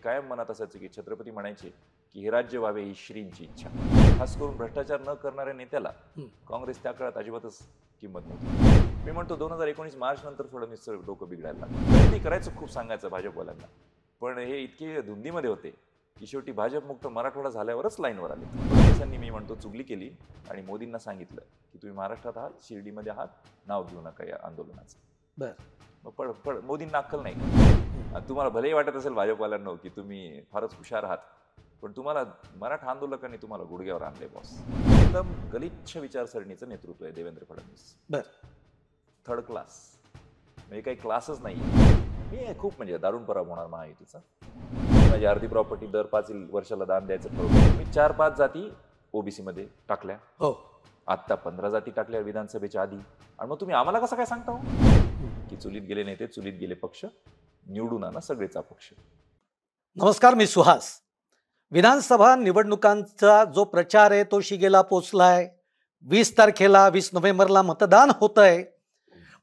कायम मनात असायचं की छत्रपती म्हणायचे की हे राज्य व्हावे ही श्रींची इच्छा. खास करून भ्रष्टाचार न करणाऱ्या नेत्याला काँग्रेस त्या काळात अजिबातच किंमत नव्हती. मी म्हणतो 2019 मार्च नंतर फडणवीसचं डोकं बिघडायला लागलं. ते करायचं खूप सांगायचं भाजपवाल्यांना, पण हे इतके धुंदीमध्ये होते की शेवटी भाजपमुक्त मराठवाडा झाल्यावरच लाईनवर आले. फडणवीसांनी मी म्हणतो चुगली केली आणि मोदींना सांगितलं की तुम्ही महाराष्ट्रात आहात, शिर्डीमध्ये आहात, नाव घेऊ नका या आंदोलनाचं. बरं. मोदींना अक्कल नाही. तुम्हाला भलेही वाटत असेल भाजपवाल्यांना की तुम्ही फारच हुशार आहात, पण तुम्हाला मराठा आंदोलकांनी तुम्हाला गुडघ्यावर आणले बॉस. एकदम गलिच्छ विचारसरणीचं नेतृत्व आहे देवेंद्र फडणवीस. थर्ड क्लास, म्हणजे काही क्लासच नाही. मी खूप म्हणजे दारुण पराभव होणार महायुतीचा. माझी अर्धी प्रॉपर्टी दर 5 वर्षाला दान द्यायचं ठरवलं. मी 4-5 जाती ओबीसी मध्ये टाकल्या. हो, आत्ता 15 जाती टाकल्या विधानसभेच्या आधी. आणि मग तुम्ही आम्हाला कसं काय सांगता हो की चुलीत गेले नेते, चुलीत गेले पक्ष, निवडून आणा सगळेच अपक्ष. नमस्कार, मी सुहास. विधानसभा निवडणुकांचा जो प्रचार आहे तो शिगेला पोचलाय. 20 तारखेला 20 नोव्हेंबरला मतदान होत आहे.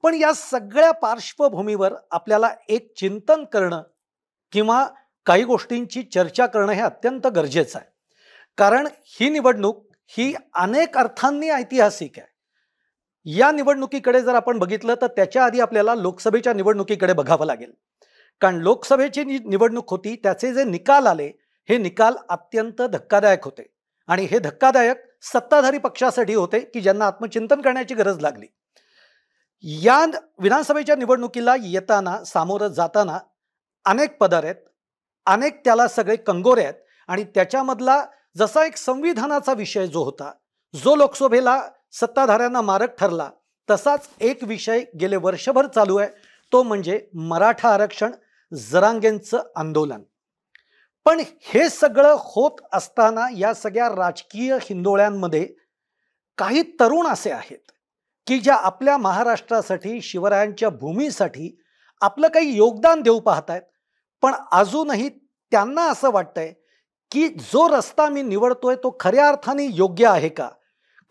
पण या सगळ्या पार्श्वभूमीवर आपल्याला एक चिंतन करणं किंवा काही गोष्टींची चर्चा करणं हे अत्यंत गरजेचं आहे. कारण ही निवडणूक ही अनेक अर्थांनी ऐतिहासिक आहे. या निवडणुकीकडे जर आपण बघितलं तर त्याच्या आधी आपल्याला लोकसभेच्या निवडणुकीकडे बघावं लागेल. कारण लोकसभेची निवडणूक होती, त्याचे जे निकाल आले हे निकाल अत्यंत धक्कादायक होते. आणि हे धक्कादायक सत्ताधारी पक्षासाठी होते की ज्यांना आत्मचिंतन करण्याची गरज लागली. या विधानसभेच्या निवडणुकीला येताना, सामोरं जाताना अनेक पदर आहेत, अनेक त्याला सगळे कंगोरे आहेत. आणि त्याच्यामधला जसा एक संविधानाचा विषय जो होता, जो लोकसभेला सत्ताधाऱ्यांना मारक ठरला, तसाच एक विषय गेले वर्षभर चालू आहे, तो म्हणजे मराठा आरक्षण, जरांगेंचं आंदोलन. पण हे सगळं होत असताना या सगळ्या राजकीय हिंदोळ्यांमध्ये काही तरुण असे आहेत की ज्या आपल्या महाराष्ट्रासाठी, शिवरायांच्या भूमीसाठी आपलं काही योगदान देऊ पाहतायत. पण अजूनही त्यांना असं वाटतंय की जो रस्ता मी निवडतोय तो खऱ्या अर्थाने योग्य आहे का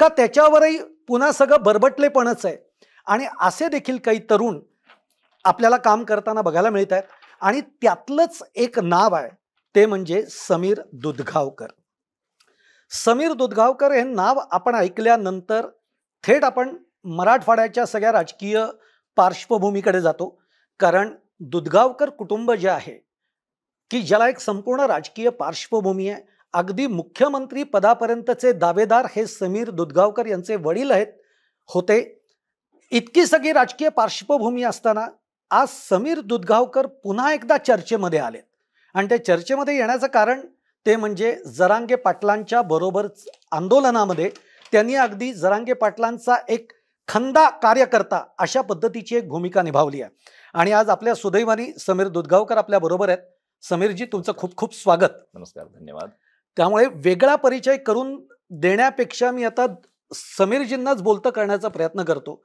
त्याच्यावरही पुन्हा सगळं बरबटलेपणच आहे. आणि असे देखील काही तरुण आपल्याला काम करताना बघायला मिळत आहेत. आणि त्यातलंच एक नाव आहे, ते म्हणजे समीर दुधगावकर. समीर दुधगावकर हे नाव आपण ऐकल्यानंतर थेट आपण मराठवाड्याच्या सगळ्या राजकीय पार्श्वभूमीकडे जातो. कारण दुधगावकर कुटुंब जे आहे की ज्याला एक संपूर्ण राजकीय पार्श्वभूमी आहे, अगदी मुख्यमंत्री पदापर्यंतचे दावेदार हे समीर दुधगावकर यांचे वडील होते. इतकी सगळी राजकीय पार्श्वभूमी असताना आज समीर दुधगावकर पुन्हा एकदा चर्चेमध्ये आलेत. आणि त्या चर्चेमध्ये येण्याचं कारण ते म्हणजे जरांगे पाटलांच्या बरोबर आंदोलनामध्ये त्यांनी अगदी जरांगे पाटलांचा एक खंदा कार्यकर्ता अशा पद्धतीची एक भूमिका निभावली आहे. आणि आज आपल्या सुदैवाने समीर दुधगावकर आपल्या बरोबर आहेत. समीरजी, तुमचं खूप खूप स्वागत. नमस्कार, धन्यवाद. त्यामुळे वेगळा परिचय करून देण्यापेक्षा मी आता समीरजींनाच बोलतं करण्याचा प्रयत्न करतो.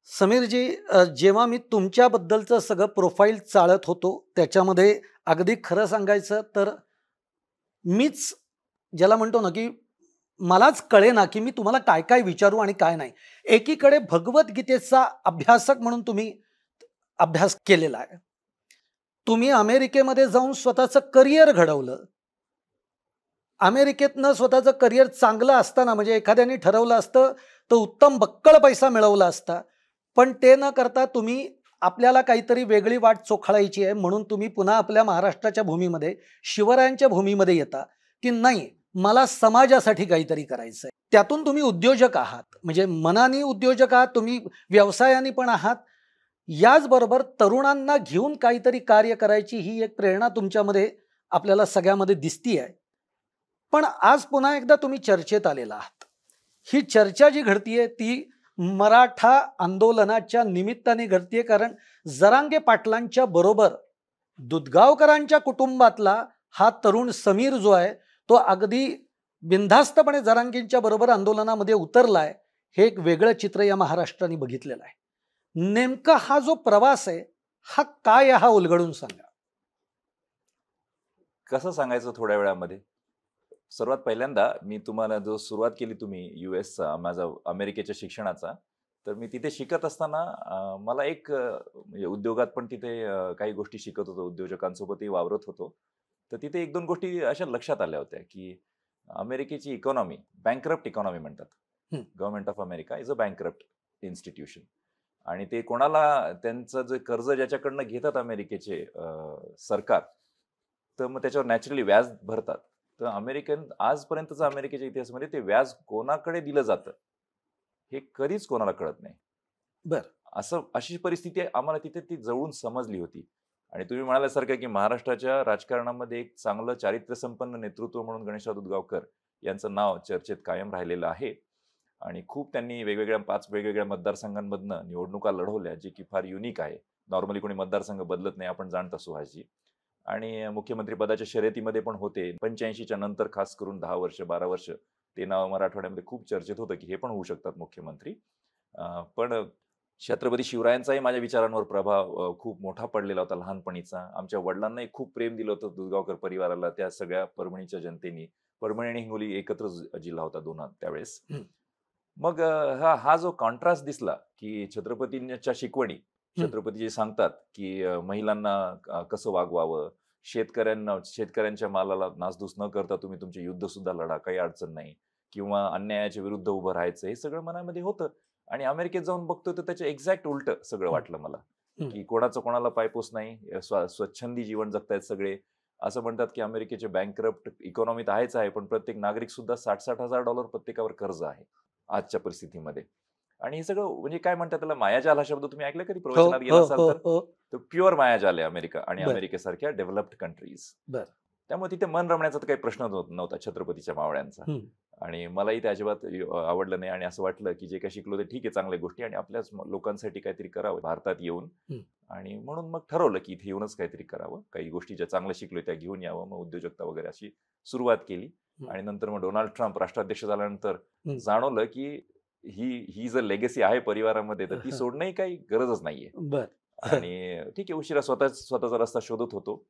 समीरजी, जेव्हा मी तुमच्याबद्दलचं सगळं प्रोफाईल चाळत होतो त्याच्यामध्ये अगदी खरं सांगायचं तर मीच ज्याला म्हणतो ना की मलाच कळे ना की मी तुम्हाला काय काय विचारू आणि काय नाही. एकीकडे भगवद्गीतेचा अभ्यासक म्हणून तुम्ही अभ्यास केलेला आहे. तुम्ही अमेरिकेमध्ये जाऊन स्वतःचं करिअर घडवलं. अमेरिकेतनं स्वतःचं करिअर चांगलं असताना, म्हणजे एखाद्याने ठरवलं असतं तर उत्तम बक्कळ पैसा मिळवला असता, पण ते न करता तुम्ही आपल्याला काहीतरी वेगळी वाट चोखाळायची आहे म्हणून तुम्ही पुन्हा आपल्या महाराष्ट्राच्या भूमीमध्ये, शिवरायांच्या भूमीमध्ये येता की नाही, मला समाजासाठी काहीतरी करायचं आहे. त्यातून तुम्ही उद्योजक आहात, म्हणजे मनाने उद्योजक आहात, तुम्ही व्यवसायाने पण आहात. याचबरोबर तरुणांना घेऊन काहीतरी कार्य करायची ही एक प्रेरणा तुमच्यामध्ये आपल्याला सगळ्यामध्ये दिसती आहे. पण आज पुन्हा एकदा तुम्ही चर्चेत आलेला आहात. ही चर्चा जी घडतीये ती मराठा आंदोलनाच्या निमित्ताने घडतीये. कारण जरांगे पाटलांच्या बरोबर दुधगावकरांच्या कुटुंबातला हा तरुण समीर जो आहे तो अगदी बिनधास्तपणे जरांगेंच्या बरोबर आंदोलनामध्ये उतरलाय. हे एक वेगळं चित्र या महाराष्ट्राने बघितलेलं आहे. नेमका हा जो प्रवास आहे हा काय, हा उलगडून सांगा. कसं सांगायचं थोड्या वेळामध्ये. सर्वात पहिल्यांदा मी तुम्हाला जो सुरुवात केली तुम्ही US माझा अमेरिकेच्या शिक्षणाचा, तर मी तिथे शिकत असताना मला एक म्हणजे उद्योगात पण तिथे काही गोष्टी शिकत होतो, उद्योजकांसोबतही वावरत होतो. तर तिथे एक दोन गोष्टी अशा लक्षात आल्या होत्या की अमेरिकेची इकॉनॉमी बँकरप्ट इकॉनॉमी म्हणतात. हं. Government of America is a bankrupt institution. आणि ते कोणाला त्यांचं जे कर्ज ज्याच्याकडनं घेतात अमेरिकेचे सरकार, तर मग त्याच्यावर नॅचरली व्याज भरतात. तर आजपर्यंतचं अमेरिकेच्या इतिहासामध्ये ते व्याज कोणाकडे दिलं जातं हे कधीच कोणाला कळत नाही. बर. अशी परिस्थिती आम्हाला तिथे ती जवळून समजली होती. आणि तुम्ही म्हणाल्यासारखं की महाराष्ट्राच्या राजकारणामध्ये एक चांगलं चारित्र्यसंपन्न नेतृत्व म्हणून गणेशराव दुधगावकर यांचं नाव चर्चेत कायम राहिलेलं आहे. आणि खूप त्यांनी 5 वेगवेगळ्या मतदारसंघांमधनं निवडणुका लढवल्या, जे की फार युनिक आहे. नॉर्मली कोणी मतदारसंघ बदलत नाही, आपण जाणता सुहासजी. आणि मुख्यमंत्री पदाच्या शर्यतीमध्ये पण होते. 85च्या नंतर खास करून 10 वर्ष 12 वर्ष ते नाव मराठवाड्यामध्ये खूप चर्चेत होतं की हे पण होऊ शकतात मुख्यमंत्री. पण छत्रपती शिवरायांचाही माझ्या विचारांवर प्रभाव खूप मोठा पडलेला होता लहानपणीचा. आमच्या वडिलांनाही खूप प्रेम दिलं होतं दुधगावकर परिवाराला त्या सगळ्या परभणीच्या जनतेने. परभणी आणि हिंगोली एकत्र जिल्हा होता त्यावेळेस. मग हा जो कॉन्ट्रास्ट दिसला की छत्रपतींच्या शिकवणी, छत्रपती जे सांगतात की महिलांना कसं वागवावं, शेतकऱ्यांच्या मालाला नासधूस न करता तुम्ही तुमचे युद्ध सुद्धा लढा, काही अडचण नाही, किंवा अन्यायाच्या विरुद्ध उभं राहायचं, हे सगळं मनामध्ये होतं. आणि अमेरिकेत जाऊन बघतोय तर त्याच्या एक्झॅक्ट उलट सगळं वाटलं मला, की कोणाचं कोणाला पायपोस नाही, स्वच्छंदी जीवन जगतायत सगळे. असं म्हणतात की अमेरिकेचे बँकरप्ट इकॉनॉमी तर आहेच आहे, पण प्रत्येक नागरिक सुद्धा $60,000 प्रत्येकावर कर्ज आहे आजच्या परिस्थितीमध्ये. आणि हे सगळं म्हणजे काय म्हणतात त्याला, मायाजाल हा शब्द तुम्ही ऐकला कधी प्रवचनात गेला असाल तर प्युअर मायाजाल आहे अमेरिका आणि अमेरिकेसारख्या डेव्हलप्ड कंट्रीज. त्यामुळे तिथे मन रमण्याचा तर काही प्रश्न नव्हता छत्रपतीच्या मावळ्यांचा. आणि मलाही ते अजिबात आवडलं नाही. आणि असं वाटलं की जे काही शिकलो ते ठीक आहे, चांगल्या गोष्टी, आणि आपल्याच लोकांसाठी काहीतरी करावं भारतात येऊन. आणि म्हणून मग ठरवलं की इथे येऊनच काहीतरी करावं, काही गोष्टी ज्या चांगल्या शिकलो त्या घेऊन यावं, मग उद्योजकता वगैरे अशी सुरुवात केली. आणि नंतर मग डोनाल्ड ट्रम्प राष्ट्राध्यक्ष झाल्यानंतर जाणवलं की ही जर लेगसी आहे परिवारामध्ये तर ती सोडणंही काही गरजच नाहीये. आणि ठीक आहे, उशिरा स्वतःचा रस्ता शोधत होतो.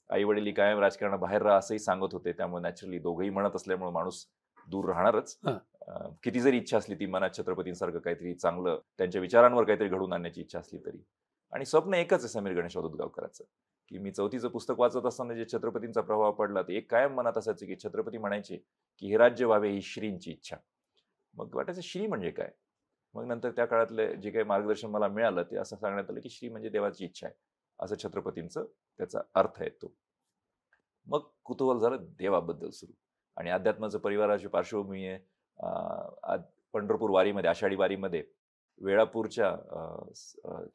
आई वडील कायम राजकारणाबाहेर राहा असंही सांगत होते, त्यामुळे नॅचरली दोघंही म्हणत असल्यामुळे माणूस दूर राहणारच. किती जरी इच्छा असली ती मनात छत्रपतींसारखं काहीतरी चांगलं, त्यांच्या विचारांवर काहीतरी घडवून आणण्याची इच्छा असली तरी. आणि स्वप्न एकच आहे समीर गणेशराव दुधगावकरांचं, की मी 4थीचं पुस्तक वाचत असताना जे छत्रपतींचा प्रभाव पडला ते एक कायम मनात असायचं की छत्रपती म्हणायचे की हे राज्य व्हावे ही श्रींची इच्छा. मग वाटायचं श्री म्हणजे काय. मग नंतर त्या काळातले जे काही मार्गदर्शन मला मिळालं ते असं सांगण्यात आलं की श्री म्हणजे देवाची इच्छा आहे, असं छत्रपतींचं त्याचा अर्थ आहे तो. मग कुतूहल झालं देवाबद्दल सुरू. आणि अध्यात्माचं परिवाराची पार्श्वभूमी आहे. पंढरपूर वारीमध्ये, आषाढी वारीमध्ये वेळापूरच्या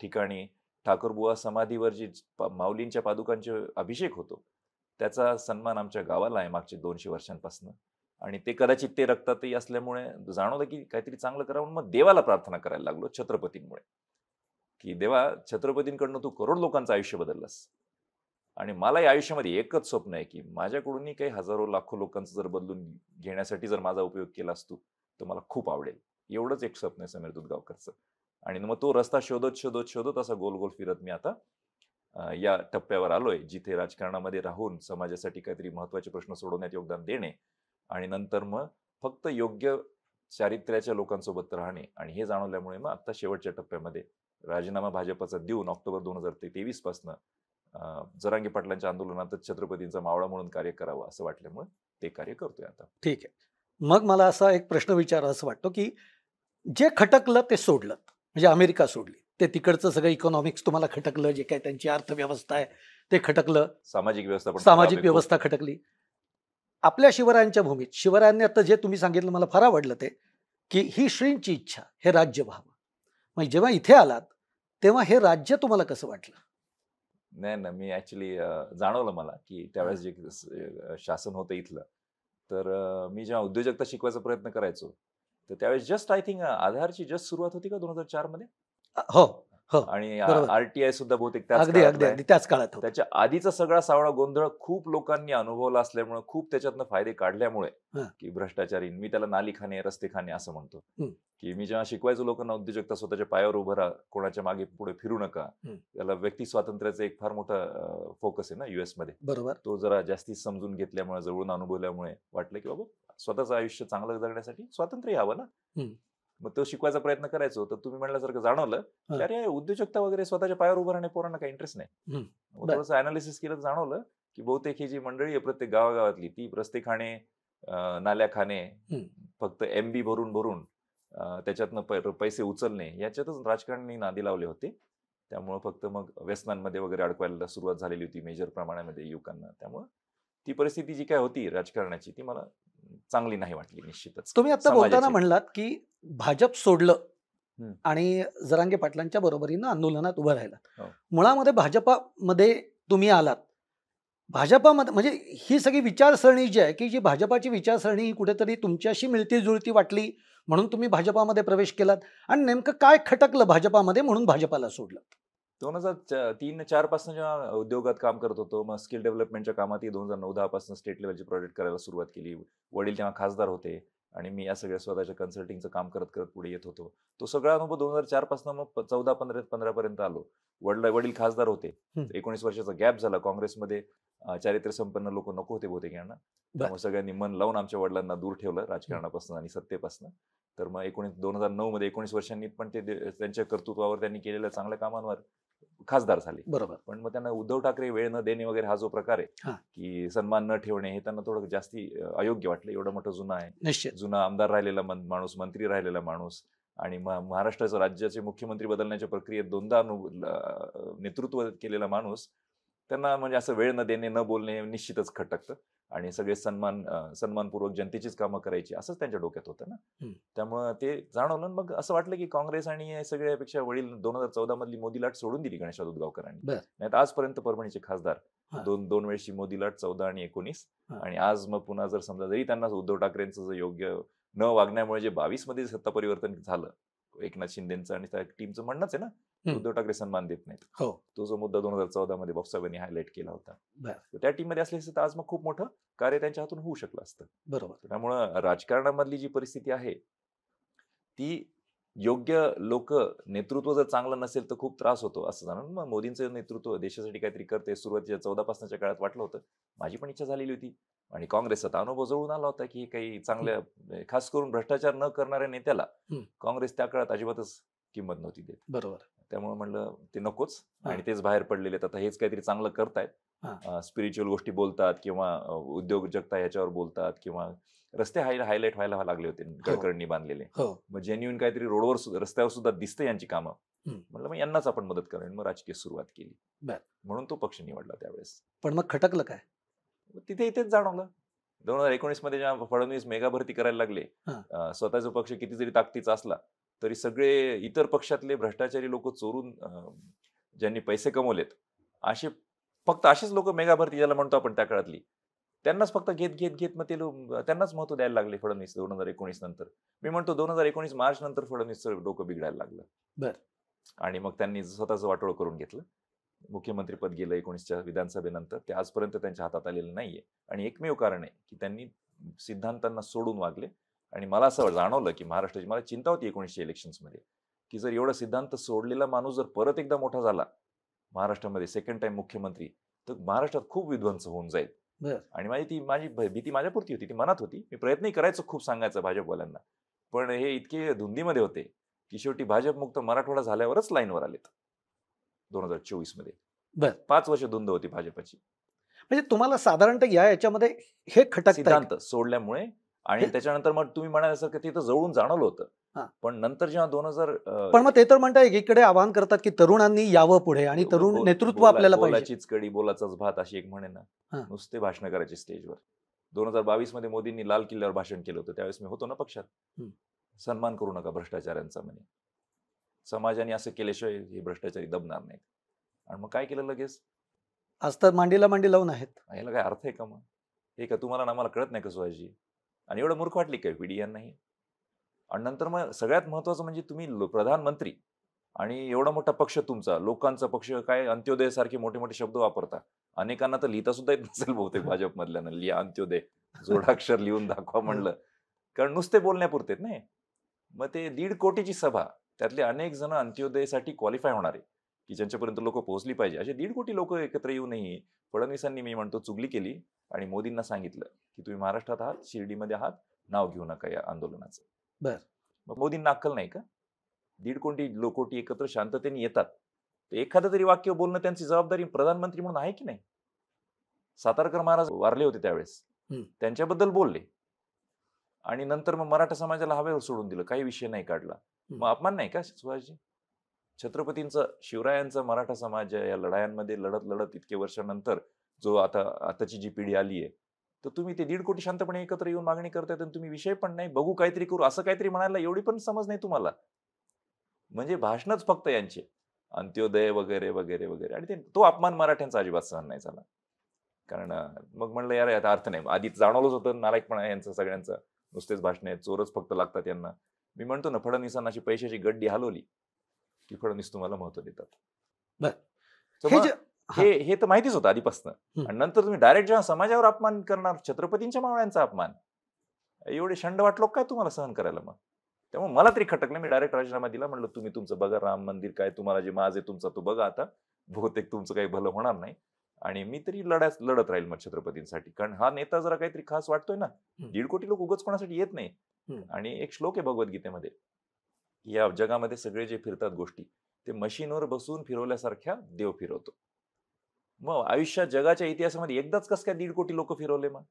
ठिकाणी ठाकूरबुवा समाधीवर जी माऊलींच्या पादुकांचे अभिषेक होतो, त्याचा सन्मान आमच्या गावाला आहे मागच्या 200 वर्षांपासून. आणि ते कदाचित ते रक्तातही असल्यामुळे जाणवलं की काहीतरी चांगलं करावं. मग देवाला प्रार्थना करायला लागलो छत्रपतींमुळे, की देवा, छत्रपतींकडनं तू करोड लोकांचं आयुष्य बदललंस. आणि मला या आयुष्यामध्ये एकच स्वप्न आहे की माझ्याकडूनही काही हजारो लाखो लोकांचं जर बदलून घेण्यासाठी जर माझा उपयोग केला असतो तर मला खूप आवडेल. एवढंच एक स्वप्न आहे समीर दुधगावकरचं. आणि मग तो रस्ता शोधत शोधत शोधत असा गोल गोल फिरत मी आता या टप्प्यावर आलोय, जिथे राजकारणामध्ये राहून समाजासाठी काहीतरी महत्वाचे प्रश्न सोडवण्यात योगदान देणे, आणि नंतर मग फक्त योग्य चारित्र्याच्या लोकांसोबत राहणे. आणि हे जाणवल्यामुळे मग आता शेवटच्या टप्प्यामध्ये राजीनामा भाजपचा देऊन ऑक्टोबर 2023 पासून जरांगे पाटलांच्या आंदोलनात छत्रपतींचा मावळा म्हणून कार्य करावं असं वाटल्यामुळे ते कार्य करतोय आता. ठीक आहे. मग मला असा एक प्रश्न विचारावा असं वाटतो की जे खटकलं ते सोडलं, म्हणजे अमेरिका सोडली, ते तिकडचं सगळं इकॉनॉमिक्स तुम्हाला खटकलं, जे काही त्यांची अर्थव्यवस्था आहे ते खटकलं, सामाजिक व्यवस्था खटकली. आपल्या शिवरायांच्या भूमीत शिवरायांनी आता जे तुम्ही सांगितलं मला फार आवडलं ते, की ही श्रींची इच्छा, हे राज्य व्हावं. मग जेव्हा इथे आलात तेव्हा हे राज्य तुम्हाला कसं वाटलं? नाही ना, मी ऍक्च्युली जाणवलं मला की त्यावेळेस जे शासन होतं इथलं, तर मी जेव्हा उद्योजकता शिकवायचा प्रयत्न करायचो तर त्यावेळेस जस्ट आय थिंक आधारची जस्ट सुरुवात होती का 2004 मध्ये. हो हो. आणि आरटीआय सुद्धा बहुतेक त्याच काळात. त्याच्या आधीचा सगळा सावळा गोंधळ खूप लोकांनी अनुभवला असल्यामुळे, खूप त्याच्यातनं फायदे काढल्यामुळे, की भ्रष्टाचारी, मी त्याला नालीखाने रस्तेखाने असं म्हणतो, की मी जेव्हा शिकवायचो लोकांना उद्योजकता, स्वतःच्या पायावर उभं राहा, कोणाच्या मागे पुढे फिरू नका, त्याला व्यक्ती स्वातंत्र्याचा एक फार मोठा फोकस आहे ना युएस मध्ये. बरोबर. तो जरा जास्ती समजून घेतल्यामुळे, जवळून अनुभवल्यामुळे वाटलं की बाबा स्वतःचं आयुष्य चांगलं जगण्यासाठी स्वातंत्र्य यावं ना. मग तो शिकवायचा प्रयत्न करायचो. तर तुम्ही म्हणल्यासारखं जाणवलं की अरे उद्योजकता वगैरे स्वतःच्या पायावर उभं राहणे पोरांना काही इंटरेस्ट नाही. थोडंसं अनालिसिस केलं, जाणवलं की बहुतेक ही जी मंडळी आहे प्रत्येक गावागावातली ती रस्ते खाणे, नाल्या खाणे, हं. फक्त MB भरून भरून त्याच्यातनं पैसे उचलणे याच्यातच राजकारणी नादी लावले होते. त्यामुळं फक्त मग व्यसनांमध्ये वगैरे अडकवायला सुरुवात झालेली होती मेजर प्रमाणामध्ये युवकांना. त्यामुळं ती परिस्थिती जी काय होती राजकारणाची ती मला चांगली नाही वाटली निश्चितच. तुम्ही आता बोलताना समाजाची. म्हणलात की भाजप सोडलं हं. आणि जरांगे पाटलांच्या बरोबरीनं आंदोलनात उभं राहिला. हो. मुळामध्ये भाजपामध्ये तुम्ही आलात. भाजपामध्ये म्हणजे ही सगळी विचारसरणी जी आहे की जी भाजपाची विचारसरणी ही कुठेतरी तुमच्याशी मिळती जुळती वाटली म्हणून तुम्ही भाजपामध्ये प्रवेश केलात आणि नेमकं काय खटकलं भाजपामध्ये म्हणून भाजपाला सोडलं? 2003-4 पासून जेव्हा उद्योगात काम करत होतो, मग स्किल डेव्हलपमेंटच्या कामातही 2009-10 पासून स्टेट लेवलचे प्रोजेक्ट करायला सुरुवात केली. वडील तेव्हा खासदार होते आणि मी या सगळ्या स्वतःच्या कन्सल्टिंगचं काम करत करत पुढे येत होतो. तो सगळा अनुभव 2004 पासून मग 14-15 पर्यंत आलो. वडील खासदार होते. हं. 19 वर्षाचा गॅप झाला काँग्रेसमध्ये. चारित्र्य संपन्न लोक नको होते बहुतेक यांना. त्यामुळे सगळ्यांनी मन लावून आमच्या वडिलांना दूर ठेवलं राजकारणापासून आणि सत्तेपासून. तर मग 2009 मध्ये 19 वर्षांनी पण त्यांच्या कर्तृत्वावर त्यांनी केलेल्या चांगल्या कामांवर खासदार झाले. बरोबर. पण मग त्यांना उद्धव ठाकरे वेळ न देणे वगैरे हा जो प्रकार आहे हां. की सन्मान न ठेवणे हे त्यांना थोडं जास्ती अयोग्य वाटलं. एवढं मोठं जुनं आहे, निश्चित. जुना आमदार राहिलेला माणूस, मंत्री राहिलेला माणूस आणि महाराष्ट्राचं राज्याचे मुख्यमंत्री बदलण्याच्या प्रक्रियेत दोनदा नेतृत्व केलेला माणूस त्यांना म्हणजे असं वेळ न देणे न बोलणे निश्चितच खटकतं आणि सगळे सन्मानपूर्वक जनतेचीच कामं करायची असंच त्यांच्या डोक्यात होतं ना. हं. त्यामुळं ते जाणवलं. मग असं वाटलं की काँग्रेस आणि हे सगळ्यापेक्षा वडील 2014 मधली मोदी लाट सोडून दिली गणेश दुधगावकरांनी. बरं. नाही तर आजपर्यंत परभणीचे खासदार हां. दोन वेळची मोदी लाट 14 आणि 19 हां. आणि आज मग पुन्हा जर समजा जरी त्यांना उद्धव ठाकरेंचं जर योग्य न वागण्यामुळे जे 22 मध्ये सत्ता परिवर्तन झालं एकनाथ शिंदेचं आणि त्या टीमचं म्हणणंच आहे ना हं. उद्धव ठाकरे सन्मान देत नाहीत. हो. तो जो मुद्दा 2014 मध्ये बाबासाहेबांनी हायलाइट केला होता. बरं. तर त्या टीम मध्ये असले असते तर आज मग खूप मोठं कार्य त्यांच्या हातून होऊ शकलं असतं. बरोबर. त्यामुळं राजकारणामधली जी परिस्थिती आहे ती योग्य लोक नेतृत्व जर चांगलं नसेल तर खूप त्रास होतो असं जाणून मग मोदींचं नेतृत्व देशासाठी काहीतरी करते सुरुवातीच्या 14 पासूनच्या काळात वाटलं होतं. माझी पण इच्छा झालेली होती आणि काँग्रेसचा अनुभव जवळून आला होता की काही चांगल्या खास करून भ्रष्टाचार न करणाऱ्या नेत्याला हं. काँग्रेस त्या काळात अजिबातच किंमत नव्हती देत. बरोबर. त्यामुळे म्हणलं ते नकोच हां. आणि तेच बाहेर पडलेले आहेत. आता हेच काहीतरी चांगलं करतायत. हां. स्पिरिच्युअल गोष्टी बोलतात किंवा उद्योजकता ह्याच्यावर बोलतात किंवा रस्ते हायलाइट व्हायला लागले होते गडकरींनी बांधलेले. हो. मग जेन्युइन काहीतरी रोडवर रस्त्यावर सुद्धा दिसते यांची कामं. हं. म्हणलं मग यांनाच आपण मदत करावी. मग राजकीय सुरुवात केली. बरं. म्हणून तो पक्ष निवडला त्यावेळेस. पण मग खटकलं काय? तिथे इथेच जाणवलं. 2019 मध्ये जेव्हा फडणवीस मेगा भरती करायला लागले, हां. स्वतःचा पक्ष किती जरी ताकदीचा असला तरी सगळे इतर पक्षातले भ्रष्टाचारी लोक चोरून ज्यांनी पैसे कमवलेत असे फक्त असेच लोक मेगा भरती ज्याला म्हणतो आपण त्या काळातली त्यांनाच फक्त घेत मग ते त्यांनाच महत्व द्यायला लागले फडणवीस 2019 नंतर. मी म्हणतो 2019 मार्च नंतर फडणवीसचं डोकं बिघडायला लागलं. बरं. आणि मग त्यांनी स्वतःचं वाटोळं करून घेतलं. मुख्यमंत्रीपद गेलं 19च्या विधानसभेनंतर. ते आजपर्यंत त्यांच्या हातात आलेलं नाहीये आणि एकमेव कारण आहे की त्यांनी सिद्धांतांना सोडून वागले. आणि मला असं जाणवलं की महाराष्ट्राची मला चिंता होती 19च्या इलेक्शन्समध्ये की जर एवढा सिद्धांत सोडलेला माणूस जर परत एकदा मोठा झाला महाराष्ट्रामध्ये सेकंड टाइम मुख्यमंत्री तर महाराष्ट्रात खूप विध्वंस होऊन जाईल. बरं. आणि माझी भीती माझ्यापुरती होती, ती मनात होती. मी प्रयत्नही करायचो खूप सांगायचं भाजपवाल्यांना. पण हे इतके धुंदीमध्ये होते की शेवटी भाजपमुक्त मराठवाडा झाल्यावरच लाईनवर आलेत 2024 मध्ये. बरं. 5 वर्ष धुंद होती भाजपची. म्हणजे तुम्हाला साधारणतः याच्यामध्ये हे खटकतंय सिद्धांत सोडल्यामुळे आणि त्याच्यानंतर मग तुम्ही म्हणाल्यासारखं तिथं जवळून जाणवलं होतं. हां. पण नंतर जेव्हा 2000 पण मग ते तर म्हणता एकीकडे आवाहन करतात की तरुणांनी यावं पुढे आणि तरुण नेतृत्व आपल्याला पाहिजे. बोलाचीच कडी बोलाचाच भात अशी एक म्हणे ना. हां. नुसते भाषण करायचे स्टेजवर. 2022 मध्ये मोदींनी लाल किल्ल्यावर भाषण केलं होतं. त्यावेळेस मी होतो ना पक्षात. हं. सन्मान करू नका भ्रष्टाचारांचा म्हणे. समाजाने असं केल्याशिवाय हे भ्रष्टाचारी दबणार नाहीत. आणि मग काय केलं लगेच? आज तर मांडीला मांडी लावून आहेत. याला काय अर्थ आहे का मग? हे का तुम्हाला ना मला कळत नाही का सुहासजी? आणि एवढं मूर्ख वाटली काय पिढी यांनाही? आणि नंतर मग सगळ्यात महत्वाचं म्हणजे तुम्ही प्रधानमंत्री आणि एवढा मोठा पक्ष तुमचा, लोकांचा पक्ष, काय अंत्योदय सारखे मोठे मोठे शब्द वापरता. अनेकांना तर लिहिता सुद्धा येत नसेल बहुतेक भाजपमधल्यानं. लिहा अंत्योदय, जोडाक्षर लिहून दाखवा म्हणलं. कारण नुसते बोलण्यापुरतेत नाही. मग ते 1.5 कोटीची सभा, त्यातले अनेक जण अंत्योदयसाठी क्वालिफाय होणार आहे की ज्यांच्यापर्यंत लोक पोहोचली पाहिजे. असे 1.5 कोटी लोक एकत्र येऊनही फडणवीसांनी मी म्हणतो चुगली केली आणि मोदींना सांगितलं की तुम्ही महाराष्ट्रात आहात, शिर्डीमध्ये आहात, नाव घेऊ नका या आंदोलनाचं. बरं. मग मोदींना अक्कल नाही का? 1.5 कोटी एकत्र शांततेने येतात. एखादं तरी वाक्य बोलणं त्यांची जबाबदारी प्रधानमंत्री म्हणून आहे की नाही? सातारकर महाराज वारले होते त्यावेळेस, हम्म. त्यांच्याबद्दल बोलले आणि नंतर मग मराठा समाजाला हवेवर सोडून दिलं, काही विषय नाही काढला. मग अपमान नाही का सुहासजी? छत्रपतींचा, शिवरायांचा मराठा समाज या लढायांमध्ये लढत लढत इतके वर्षानंतर जो आताची जी पिढी आली आहे, तर तुम्ही ते 1.5 कोटी शांतपणे एकत्र येऊन मागणी करतायत आणि तुम्ही विषय पण नाही, बघू काहीतरी करू असं काहीतरी म्हणायला एवढी पण समज नाही तुम्हाला. म्हणजे भाषणच फक्त यांचे, अंत्योदय वगैरे वगैरे वगैरे, आणि तो अपमान मराठ्यांचा अजिबात सहन नाही झाला. कारण मग म्हणलं यार याचा अर्थ नाही. आधी जाणवलंच होतं नालायकपणा यांचं सगळ्यांचं, नुसतेच भाषण आहेत, चोरच फक्त लागतात यांना. मी म्हणतो ना, फडणवीसांना अशी पैशाची गड्डी हलवली की फडणवीस तुम्हाला महत्व देतात. बर. तर हे मग जे- हा. हे तर माहितीच होतं आधीपासून. आणि नंतर तुम्ही डायरेक्ट जेव्हा समाजावर अपमान करणार, छत्रपतींच्या मावळ्यांचा अपमान, एवढे शंड वाटलो काय तुम्हाला सहन करायला? मग त्यामुळे मला तरी खटकलं. मी डायरेक्ट राजीनामा दिला. म्हणलं तुम्ही तुमचं बघा, राम मंदिर काय, तुम्हाला जे माज आहे तुमचा तो बघा, आता बहुतेक तुमचं काही भलं होणार नाही. आणि मी तरी लढत राहील मग छत्रपतींसाठी. कारण हा नेता जरा काहीतरी खास वाटतोय ना. 1.5 कोटी लोक उगाच कोणासाठी येत नाही. आणि एक श्लोक आहे भगवद्गीतेमध्ये, या जगामध्ये सगळे जे फिरतात गोष्टी, ते मशीनवर बसून फिरवल्यासारख्या देव फिरवतो. मग आयुष्यात जगाच्या इतिहासामध्ये एकदाच कसं काय 1.5 कोटी लोक फिरवले? मग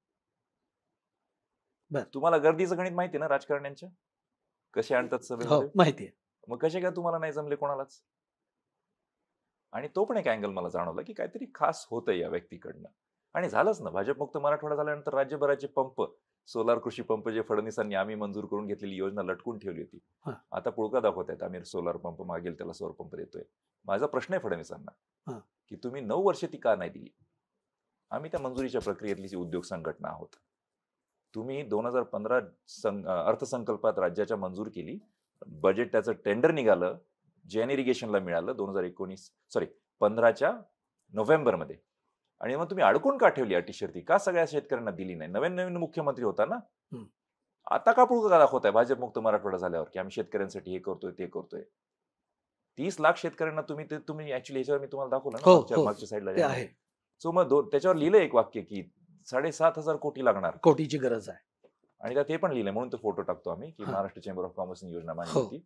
तुम्हाला गर्दीचं गणित माहिती ना राजकारण्यांच्या, कसे आणतात सभेमध्ये? माहितीये. मग कसे काय तुम्हाला नाही जमले कोणालाच? आणि तो पण एक अँगल मला जाणवला की काहीतरी खास होतंय या व्यक्तीकडनं. आणि झालंच ना, भाजपमुक्त मराठवाडा झाल्यानंतर राज्यभराचे पंप, सोलार कृषी पंप जे फडणवीसांनी आम्ही मंजूर करून घेतलेली योजना लटकून ठेवली होती, आता पुळका दाखवत आम्ही सोलार पंप मागेल त्याला सौर पंप देतोय. माझा प्रश्न आहे फडणवीसांना की तुम्ही 9 वर्ष ती का नाही दिली? आम्ही त्या मंजुरीच्या प्रक्रियेतली उद्योग संघटना आहोत. तुम्ही 2015 अर्थसंकल्पात राज्याच्या मंजूर केली, बजेट त्याचं टेंडर निघालं, जेन इरिगेशनला मिळालं 15च्या नोव्हेंबरमध्ये. आणि मग तुम्ही अडकून का ठेवली अटी शर्ती? का सगळ्या शेतकऱ्यांना दिली नाही? नवीन मुख्यमंत्री होता ना, आता का पुढे दाखवताय भाजप मुक्त मराठवाडा झाल्यावर की आम्ही शेतकऱ्यांसाठी हे करतोय ते करतोय? 30 लाख शेतकऱ्यांना तुम्ही ऍक्च्युली याच्यावर मी तुम्हाला दाखवलं ना मागच्या साईडला आहे. सो मग त्याच्यावर लिहिलं एक वाक्य की 7,500 कोटी लागणार, कोटीची गरज आहे. आणि त्यात हे पण लिहिलंय, म्हणून तो फोटो टाकतो आम्ही, की महाराष्ट्र चेंबर ऑफ कॉमर्सनी योजना मांडली होती.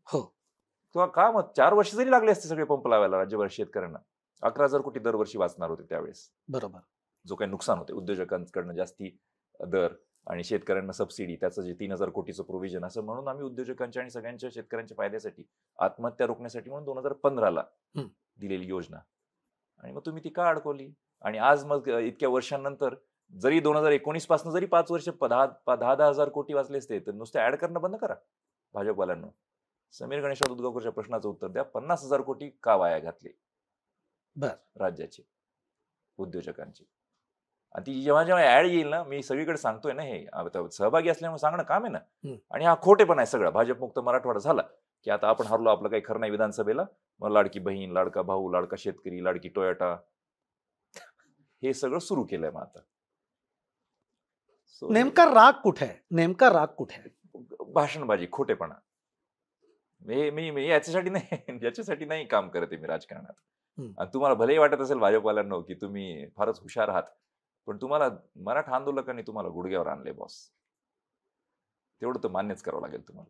किंवा का मग 4 वर्ष जरी लागले असते सगळे पंप लावायला राज्यभर शेतकऱ्यांना, 11,000 कोटी दरवर्षी वाचणार होते त्यावेळेस. बरोबर. जो काही नुकसान होते उद्योजकांकडनं जास्ती दर आणि शेतकऱ्यांना सबसिडी, त्याचं जे 3,000 कोटीचं प्रोव्हिजन, असं म्हणून आम्ही उद्योजकांच्या आणि सगळ्यांच्या शेतकऱ्यांच्या फायद्यासाठी, आत्महत्या रोखण्यासाठी म्हणून 2015ला दिलेली योजना. आणि मग तुम्ही ती का अडकवली? आणि आज मग इतक्या वर्षांनंतर जरी 2019 पासून जरी 5 वर्ष 10,000 कोटी वाचले असते, तर नुसते ऍड करणं बंद करा भाजपवाल्यांना. समीर गणेशराव दुधगावकरच्या प्रश्नाचं उत्तर द्या. 50,000 कोटी का वाया घातले राज्याचे उद्योजकांचे? आणि ती जेव्हा जेव्हा ऍड येईल ना, मी सगळीकडे सांगतोय ना, हे सहभागी असल्यामुळे सांगणं काम आहे ना. आणि हा खोटे पण आहे सगळा. भाजपमुक्त मराठवाडा झाला की आता आपण हरलो, आपलं काही खरं नाही विधानसभेला, मग लाडकी बहीण, लाडका भाऊ, लाडका शेतकरी, लाडकी टोयोटा, हे सगळं सुरू केलंय. मग आता नेमका राग कुठे आहे? भाषणबाजी, खोटेपणा. मी याच्यासाठी नाही काम करत आहे मी राजकारणात. आणि तुम्हाला भलेही वाटत असेल भाजपवाल्यांना की तुम्ही फारच हुशार आहात, पण तुम्हाला मराठा आंदोलकांनी तुम्हाला गुडघ्यावर आणले बॉस, तेवढं तर मान्यच करावं लागेल तुम्हाला.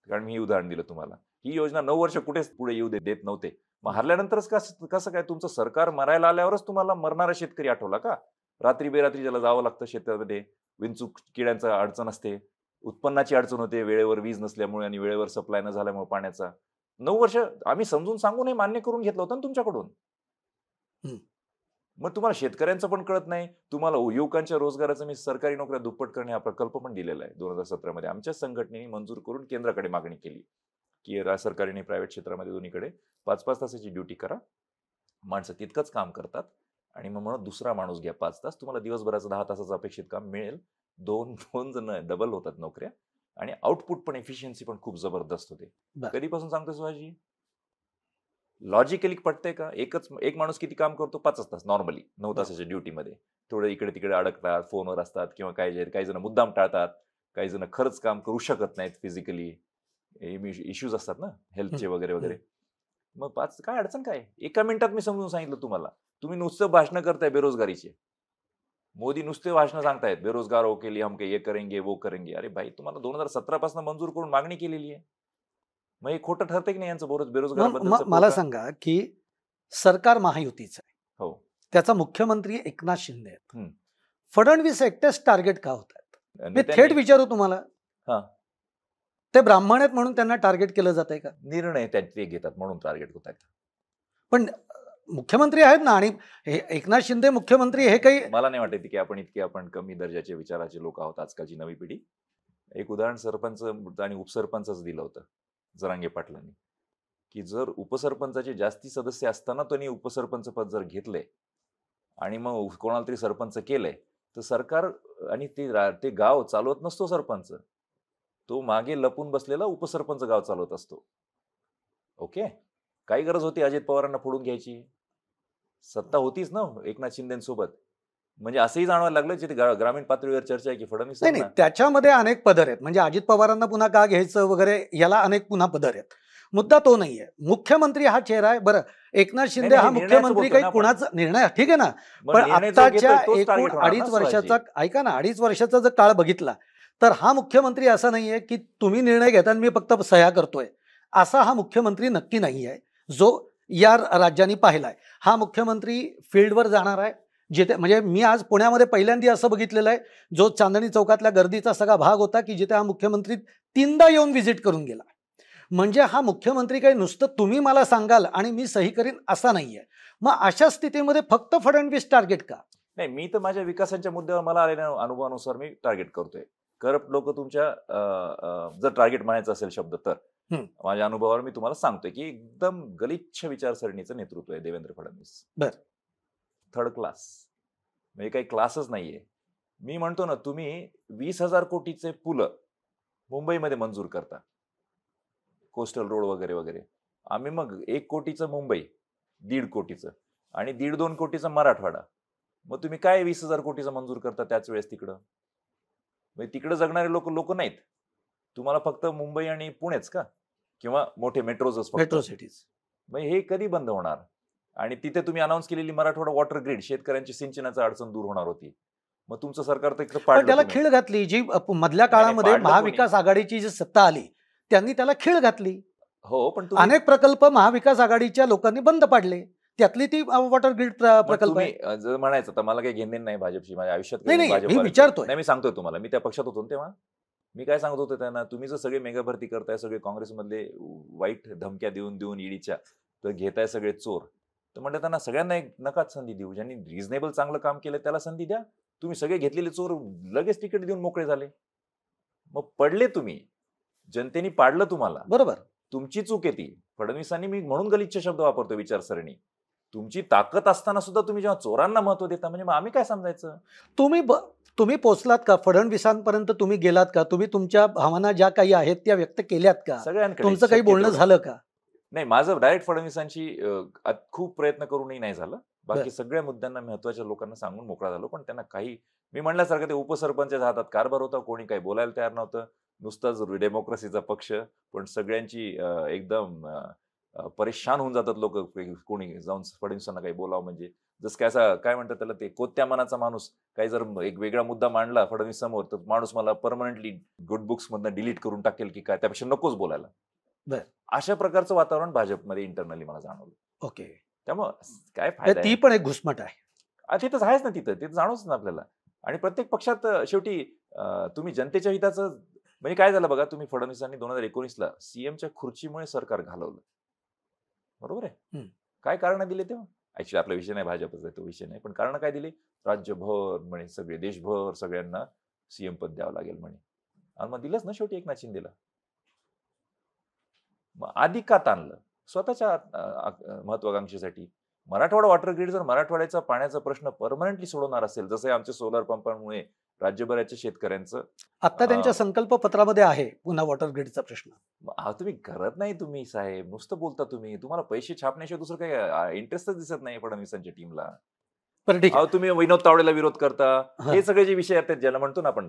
कारण मी उदाहरण दिलं तुम्हाला, ही योजना 9 वर्ष कुठेच पुढे येऊ देत नव्हते. मग हरल्यानंतरच कसं काय तुमचं सरकार मरायला आल्यावरच तुम्हाला मरणारा शेतकरी आठवला का? रात्री बेरात्री ज्याला जावं लागतं शेतामध्ये, विंचूक किड्यांचा अडचण असते, उत्पन्नाची अडचण होते, वेळेवर वीज नसल्यामुळे आणि वेळेवर सप्लाय न झाल्यामुळे पाण्याचा. 9 वर्ष आम्ही समजून सांगूनही मान्य करून घेतलं होतं ना तुमच्याकडून. मग तुम्हाला शेतकऱ्यांचं पण कळत नाही. तुम्हाला युवकांच्या रोजगाराचं मी सरकारी नोकऱ्या दुप्पट करणे हा प्रकल्प पण दिलेला आहे 2017 मध्ये. आमच्या संघटनेने मंजूर करून केंद्राकडे मागणी केली की सरकारी आणि प्रायव्हेट क्षेत्रामध्ये दोन्हीकडे 5-5 तासाची ड्युटी करा. माणसं तितकंच काम करतात आणि मग म्हणून दुसरा माणूस घ्या 5 तास, तुम्हाला दिवसभराचं 10 तासाचं अपेक्षित काम मिळेल. 2 जण डबल होतात नोकऱ्या आणि आउटपुट पण, एफिशियन्सी पण खूप जबरदस्त होते. कधीपासून सांगतो सुहासजी? लॉजिकली पटतंय का? एक माणूस किती काम करतो? 5 तास नॉर्मली 9 तासाच्या ड्युटीमध्ये. थोडं इकडे तिकडे अडकतात, फोनवर असतात किंवा काही जण मुद्दाम टाळतात, काही जण खरंच काम करू शकत नाहीत फिजिकली, इश्यूज असतात ना हेल्थचे वगैरे वगैरे. मग 5 काय अडचण काय? एका मिनिटात मी समजून सांगितलं तुम्हाला. तुम्ही नुसतं भाषणं करताय बेरोजगारीचे. मोदी नुसते भाषणं सांगतायत, बेरोजगार हो के लिए हम ये करेंगे वो करेंगे. अरे भाई, तुम्हाला 2017 पासून मंजूर करून मागणी केलेली आहे. मग हे खोटं ठरतंय की नाही यांचं बेरोजगाराबद्दल? मला सांगा की सरकार महायुतीचं आहे. हो. त्याचा मुख्यमंत्री एकनाथ शिंदे आहेत. हम्म. फडणवीस एकटेच टार्गेट का होत आहेत? मी नेत्यांनी- थेट विचारू तुम्हाला, हा. ते ब्राह्मण आहेत म्हणून त्यांना टार्गेट केलं जात आहे का? निर्णय ते घेतात म्हणून टार्गेट होत आहेत. पण मुख्यमंत्री आहेत ना, आणि एकनाथ शिंदे मुख्यमंत्री हे काही मला नाही वाटत की आपण कमी दर्जाचे विचाराचे लोक आहोत आजकालची नवी पिढी. एक उदाहरण सरपंच आणि उपसरपंचच दिलं होतं जरांगे पाटलांनी, की जर उपसरपंचाचे जास्ती सदस्य असताना त्यांनी उपसरपंच पद जर घेतले आणि मग कोणाला तरी सरपंच केलंय, तर सरकार आणि ते गाव चालवत नसतो सरपंच, तो मागे लपून बसलेला उपसरपंच गाव चालवत असतो. ओके, काही गरज होती अजित पवारांना फोडून घ्यायची? सत्ता होतीच ना एकनाथ शिंदेसोबत. म्हणजे असंही जाणवायला लागलं, जिथे ग्रामीण पातळीवर चर्चा आहे की फडणवीस नाही, त्याच्यामध्ये अनेक पदर आहेत. म्हणजे अजित पवारांना पुन्हा का घ्यायचं वगैरे, याला अनेक पुन्हा पदर आहेत. मुद्दा तो नाहीये. मुख्यमंत्री हा चेहरा आहे. बरं, एकनाथ शिंदे हा मुख्यमंत्री काही कुणाचा निर्णय, ठीक आहे ना, पण आताच्या एकूण 2.5 वर्षाचा, ऐका ना, 2.5 वर्षाचा जर काळ बघितला तर हा मुख्यमंत्री असा नाहीये की तुम्ही निर्णय घेता आणि मी फक्त सह्या करतोय, असा हा मुख्यमंत्री नक्की नाहीये जो या राज्यांनी पाहिलाय. हा मुख्यमंत्री फील्डवर जाणार आहे, जिथे, म्हणजे मी आज पुण्यामध्ये पहिल्यांदा असं बघितलेलं आहे, जो चांदणी चौकातल्या गर्दीचा सगळा भाग होता, की जिथे हा मुख्यमंत्री 3दा येऊन व्हिजिट करून गेला. म्हणजे हा मुख्यमंत्री काही नुसतं तुम्ही मला सांगाल आणि मी सही करीन असा नाहीये. मग अशा स्थितीमध्ये फक्त फडणवीस टार्गेट का? नाही, मी तर माझ्या विकासाच्या मुद्द्यावर मला आलेल्या अनुभवानुसार मी टार्गेट करतोय. करप्ट लोक तुमच्या जर टार्गेट म्हणायचं असेल शब्द, तर माझ्या अनुभवावर मी तुम्हाला सांगतोय की एकदम गलिच्छ विचारसरणीचं नेतृत्व आहे देवेंद्र फडणवीस. बर, थर्ड क्लास, म्हणजे काही क्लासच नाहीये. मी म्हणतो ना, तुम्ही 20,000 कोटीचे पुलं मुंबईमध्ये मंजूर करता, कोस्टल रोड वगैरे वगैरे. आम्ही मग 1 कोटीचं मुंबई, 1.5 कोटीचं आणि 1.5-2 कोटीचं मराठवाडा. मग तुम्ही काय 20,000 कोटीचं मंजूर करता त्याच वेळेस तिकडं? म्हणजे तिकडे जगणारे लोक नाहीत. तुम्हाला फक्त मुंबई आणि पुणेच का, किंवा मोठे मेट्रोज, मेट्रो सिटीज? मग हे कधी बंद होणार? आणि तिथे तुम्ही अनाऊन्स केलेली मराठवाडा वॉटर ग्रीड, शेतकऱ्यांची सिंचनाची अडचण दूर होणार होती. मग तुमचं सरकार तर इकडे पण त्याला खीळ घातली. जी मधल्या काळामध्ये महाविकास आघाडीची जी सत्ता आली त्यांनी त्याला खीळ घातली. हो, पण अनेक प्रकल्प महाविकास आघाडीच्या लोकांनी बंद पाडले, त्यातली ती वॉटर ग्रीड प्रकल्प आहे. जर म्हणायचं तर मला काही घेणं नाही भाजपशी, माझ्या आयुष्यात नाही, मी विचारतोय. नाही, मी सांगतोय तुम्हाला, मी त्या पक्षात होतो तेव्हा मी काय सांगत होतो त्यांना, तुम्ही जर सगळे मेगा भरती करताय, सगळे काँग्रेसमधले वाईट धमक्या देऊन ईडीच्या, तर घेताय सगळे चोर, तर म्हणतात त्यांना सगळ्यांना एक नकाच संधी देऊ, ज्यांनी रिझनेबल चांगलं काम केलं त्याला संधी द्या. तुम्ही सगळे घेतलेले चोर लगेच तिकीट देऊन मोकळे झाले, मग पडले तुम्ही, जनतेने पाडलं तुम्हाला. बरोबर, तुमची चूक आहे ती. फडणवीसांनी, मी म्हणून गलिच्छ शब्द वापरतो विचारसरणी, तुमची ताकद असताना सुद्धा तुम्ही जेव्हा चोरांना महत्व देता, म्हणजे मग आम्ही काय समजायचं? तुम्ही पोचलात का फडणवीसांपर्यंत? तुम्ही गेलात का? तुम्ही तुमच्या भावना ज्या काही आहेत त्या व्यक्त केल्यात का? सगळ्यांकडे तुमचं काही बोलणं झालं का? नाही, माझं डायरेक्ट फडणवीसांशी खूप प्रयत्न करूनही नाही झालं. बाकी सगळ्या मुद्द्यांना महत्वाच्या लोकांना सांगून मोकळा झालो. पण त्यांना काही, मी म्हणल्यासारखं ते उपसरपंचाच्या हातात कारभार होता, कोणी काही बोलायला तयार नव्हतं, नुसताच डेमोक्रेसीचा पक्ष, पण सगळ्यांची एकदम परेशान होऊन जातात लोक, कोणी जाऊन फडणवीसांना काही बोलावं म्हणजे. जसं काय, असं काय म्हणतात त्याला, ते कोत्या मनाचा माणूस, काही जर एक वेगळा मुद्दा मांडला फडणवीस समोर, तर माणूस मला परमनंटली गुड बुक्स मधनं डिलीट करून टाकेल की काय, त्यापेक्षा नकोच बोलायला. अशा प्रकारचं वातावरण भाजपमध्ये इंटरनली मला जाणवलं. ओके, त्यामुळं काय फायदा? ती पण एक घुसमट आहे. तिथंच आहेच ना, तिथं जाणवच ना आपल्याला. आणि प्रत्येक पक्षात शेवटी तुम्ही जनतेच्या हिताचं, म्हणजे काय झालं बघा, तुम्ही फडणवीसांनी 2019ला सीएमच्या खुर्चीमुळे सरकार घालवलं, बरोबर आहे? काय कारण दिले तेव्हा? ऍक्च्युअली आपला विषय नाही भाजपचा, तो विषय नाही, पण कारण काय दिले? राज्यभर म्हणे, सगळे देशभर सगळ्यांना सीएम पद द्यावं लागेल म्हणे, आणि मग दिलंच ना शेवटी एकनाथ शिंदेला. मग आधी का ताणलं? स्वतःच्या महत्वाकांक्षेसाठी. मराठवाडा वॉटर ग्रीड जर मराठवाड्याचा पाण्याचा प्रश्न परमनंटली सोडवणार असेल, जसं आमच्या सोलर पंपांमुळे राज्यभराच्या शेतकऱ्यांचं आता त्यांच्या संकल्प पत्रामध्ये आहे पुन्हा वॉटर ग्रीडचा प्रश्न. तुम्ही करत नाही, तुम्ही साहेब नुसतं बोलता, तुम्हाला पैसे छापण्याशिवाय दुसरं काही इंटरेस्टच दिसत नाही फडणवीसांच्या टीमला. तुम्ही विनोद तावडेला विरोध करता, हे सगळे जे विषय आहेत ज्याला म्हणतो ना आपण,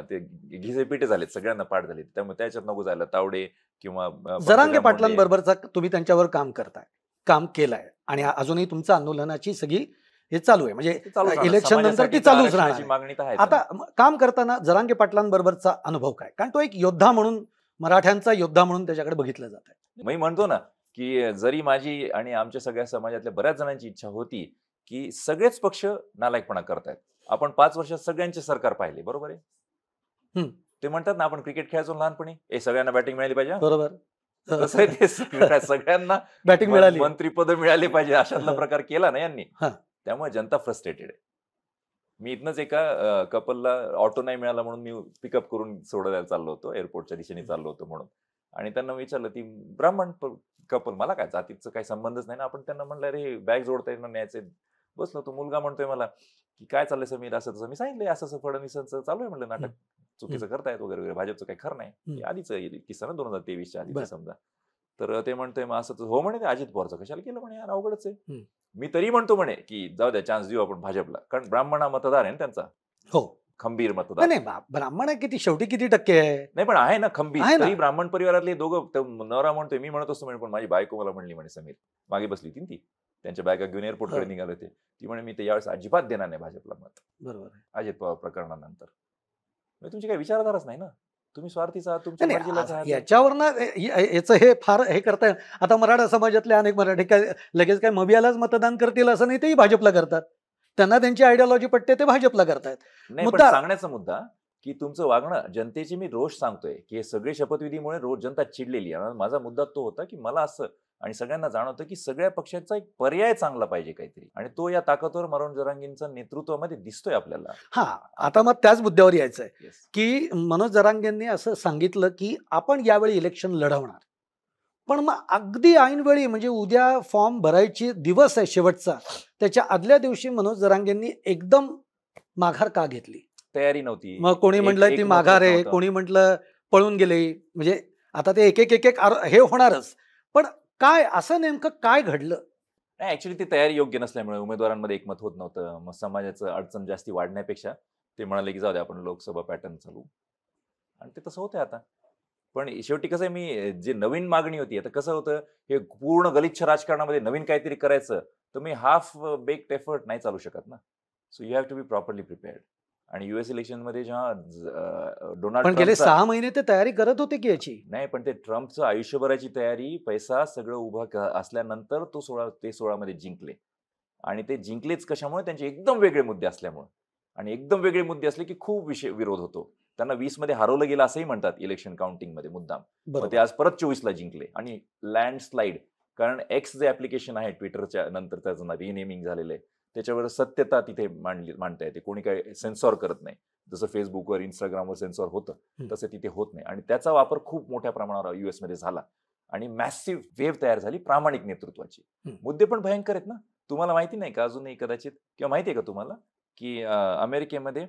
ते घिसे पिटे झालेत, सगळ्यांना पाठ झाले, त्यामुळे त्याच्यात नको जायला. तावडे किंवा जरांगे पाटलांबरोबरचा तुम्ही त्यांच्यावर काम करताय, काम केलंय, आणि अजूनही तुमचं आंदोलनाची सगळी हे चालू आहे, म्हणजे इलेक्शन नंतर ती चालूच राहणार. आता काम करताना जरांगे पाटलांबरोबरचा अनुभव काय? कारण तो एक योद्धा म्हणून, मराठ्यांचा योद्धा म्हणून त्याच्याकडे बघितलं जात आहे. मी म्हणतो ना की जरी माझी आणि आमच्या सगळ्या समाजातल्या बऱ्याच जणांची इच्छा होती की सगळेच पक्ष नालायकपणा करतायत. आपण 5 वर्षात सगळ्यांचे सरकार पाहिले, बरोबर आहे. हम्म. ते म्हणतात ना, आपण क्रिकेट खेळायचो लहानपणी, सगळ्यांना बॅटिंग मिळाली पाहिजे. बरोबर. तसं आहे ते सगळ्यांना बॅटिंग मिळाली. मंत्रीपद मिळाले पाहिजे अशातला प्रकार केला ना यांनी. हा. त्यामुळे जनता फ्रस्ट्रेटेड आहे. मी इथनच एका कपलला ऑटो नाही मिळाला म्हणून मी पिकअप करून सोडायला चाललो होतो, एअरपोर्टच्या दिशेने चाललो होतो म्हणून. आणि त्यांना विचारलं, ती ब्राह्मण कपल, मला काय जातीचा काही संबंधच नाही ना. आपण त्यांना म्हणलं, अरे बॅग जोडता येणं न्यायचे. बसलो, तो मुलगा म्हणतोय मला की काय चाललंय समीर, असं तसं. मी सांगितलंय असं असं फडणवीसांचं चालू आहे म्हणलं नाटक, चुकीचं करतायत वगैरे वगैरे, भाजपचं काही खरं नाही. आधीच किस्सा ना 2023च्या आधीचा समजा. तर ते म्हणतोय मग असं हो म्हणे, ते अजित पवारचं कशाला केलं म्हणे, यार अवघडच आहे. मी तरी म्हणतो म्हणे की जाऊ द्या, चान्स देऊ आपण भाजपला, कारण ब्राह्मण हा मतदार आहे ना त्यांचा. हो, खंबीर मतदार. नाही ब्राह्मण आहे किती, शेवटी किती टक्के आहे. नाही पण आहे ना खंबीर. आहे ना. तरी ब्राह्मण परिवारातले दोघं, नवरा म्हणतोय, मी म्हणत असतो म्हणे, पण माझी बायको मला म्हणली म्हणे, समीर मागे बसली होती ती, त्यांच्या बॅगा घेऊन एअरपोर्टकडे निघाले होते, ती म्हणे मी तर यावेळेस अजिबात देणार नाही भाजपला मत. बरोबर आहे. अजित पवार प्रकरणानंतर तुमची काही विचारधाराच नाही ना, तुम्ही स्वार्थीचा आहात, तुमच्या मर्जीलाच आहात. याच्यावर ना याचं हे फार हे करताय. आता मराठा समाजातले अनेक मराठी काय लगेच काय मबियालाच मतदान करतील असं नाही, तेही भाजपला करतात. त्यांना त्यांची आयडियोलॉजी पटते, ते भाजपला करतायत. नाही पण सांगण्याचा मुद्दा की तुमचं वागणं, जनतेची मी रोष सांगतोय की हे सगळे शपथविधीमुळे रोज जनता चिडलेली आहे. माझा मुद्दा तो होता की मला असं आणि सगळ्यांना जाणवतं की सगळ्या पक्षांचा एक पर्याय चांगला पाहिजे काहीतरी, आणि तो या ताकदवर मनोज जरांगेंच्या नेतृत्वामध्ये दिसतोय आपल्याला. हा, आता मग त्याच मुद्द्यावर यायचंय की मनोज जरांगेंनी असं सांगितलं की आपण यावेळी इलेक्शन लढवणार, पण मग अगदी ऐनवेळी म्हणजे उद्या फॉर्म भरायची दिवस आहे शेवटचा, त्याच्या आदल्या दिवशी मनोज जरांगेंनी एकदम माघार का घेतली? तयारी नव्हती. मग कोणी म्हटलं ती माघार आहे, कोणी म्हटलं पळून गेले. म्हणजे आता ते एक एक हे होणारच, पण काय असं नेमकं काय घडलं? नाही, ऍक्च्युली ती तयारी योग्य नसल्यामुळे उमेदवारांमध्ये एकमत होत नव्हतं. मग समाजाचं अडचण जास्ती वाढण्यापेक्षा ते म्हणाले की जाऊ दे, आपण लोकसभा पॅटर्न चालू, आणि ते तसं होतंय आता. पण शेवटी कसं आहे, मी जे नवीन मागणी होती, आता कसं होतं, हे पूर्ण गलिच्छ राजकारणामध्ये नवीन काहीतरी करायचं तर मी हाफ बेक्ड एफर्ट नाही चालू शकत ना. So you have to be properly prepared. आणि युएस इलेक्शन मध्ये जेव्हा डोनाल्ड पण गेले 6 महिने ते तयारी करत होते की याची. नाही, पण ते ट्रम्पचं आयुष्यभराची तयारी, पैसा सगळं उभं असल्यानंतर तो 16 मध्ये जिंकले. आणि ते जिंकलेच कशामुळे? त्यांचे एकदम वेगळे मुद्दे असल्यामुळे. आणि एकदम वेगळे मुद्दे असले की खूप विरोध होतो. त्यांना 20 मध्ये हरवलं गेलं असंही म्हणतात इलेक्शन काउंटिंग मध्ये मुद्दाम. मग ते आज परत 24ला जिंकले. आणि लँडस्लाइड, कारण एक्स जे ऍप्लिकेशन आहे ट्विटरच्या नंतर त्याचं रिनेमिंग झालेलं आहे, त्याच्यावर सत्यता तिथे मांडता येते. कोणी काही सेन्सॉर करत नाही. जसं फेसबुकवर, इंस्टाग्रामवर सेन्सॉर होतं तसं तिथे होत नाही. आणि त्याचा वापर खूप मोठ्या प्रमाणावर US मध्ये झाला. आणि मॅसिव्ह वेव्ह तयार झाली प्रामाणिक नेतृत्वाची. मुद्दे पण भयंकर आहेत ना. तुम्हाला माहिती नाही का अजूनही कदाचित, किंवा माहिती आहे का तुम्हाला की अमेरिकेमध्ये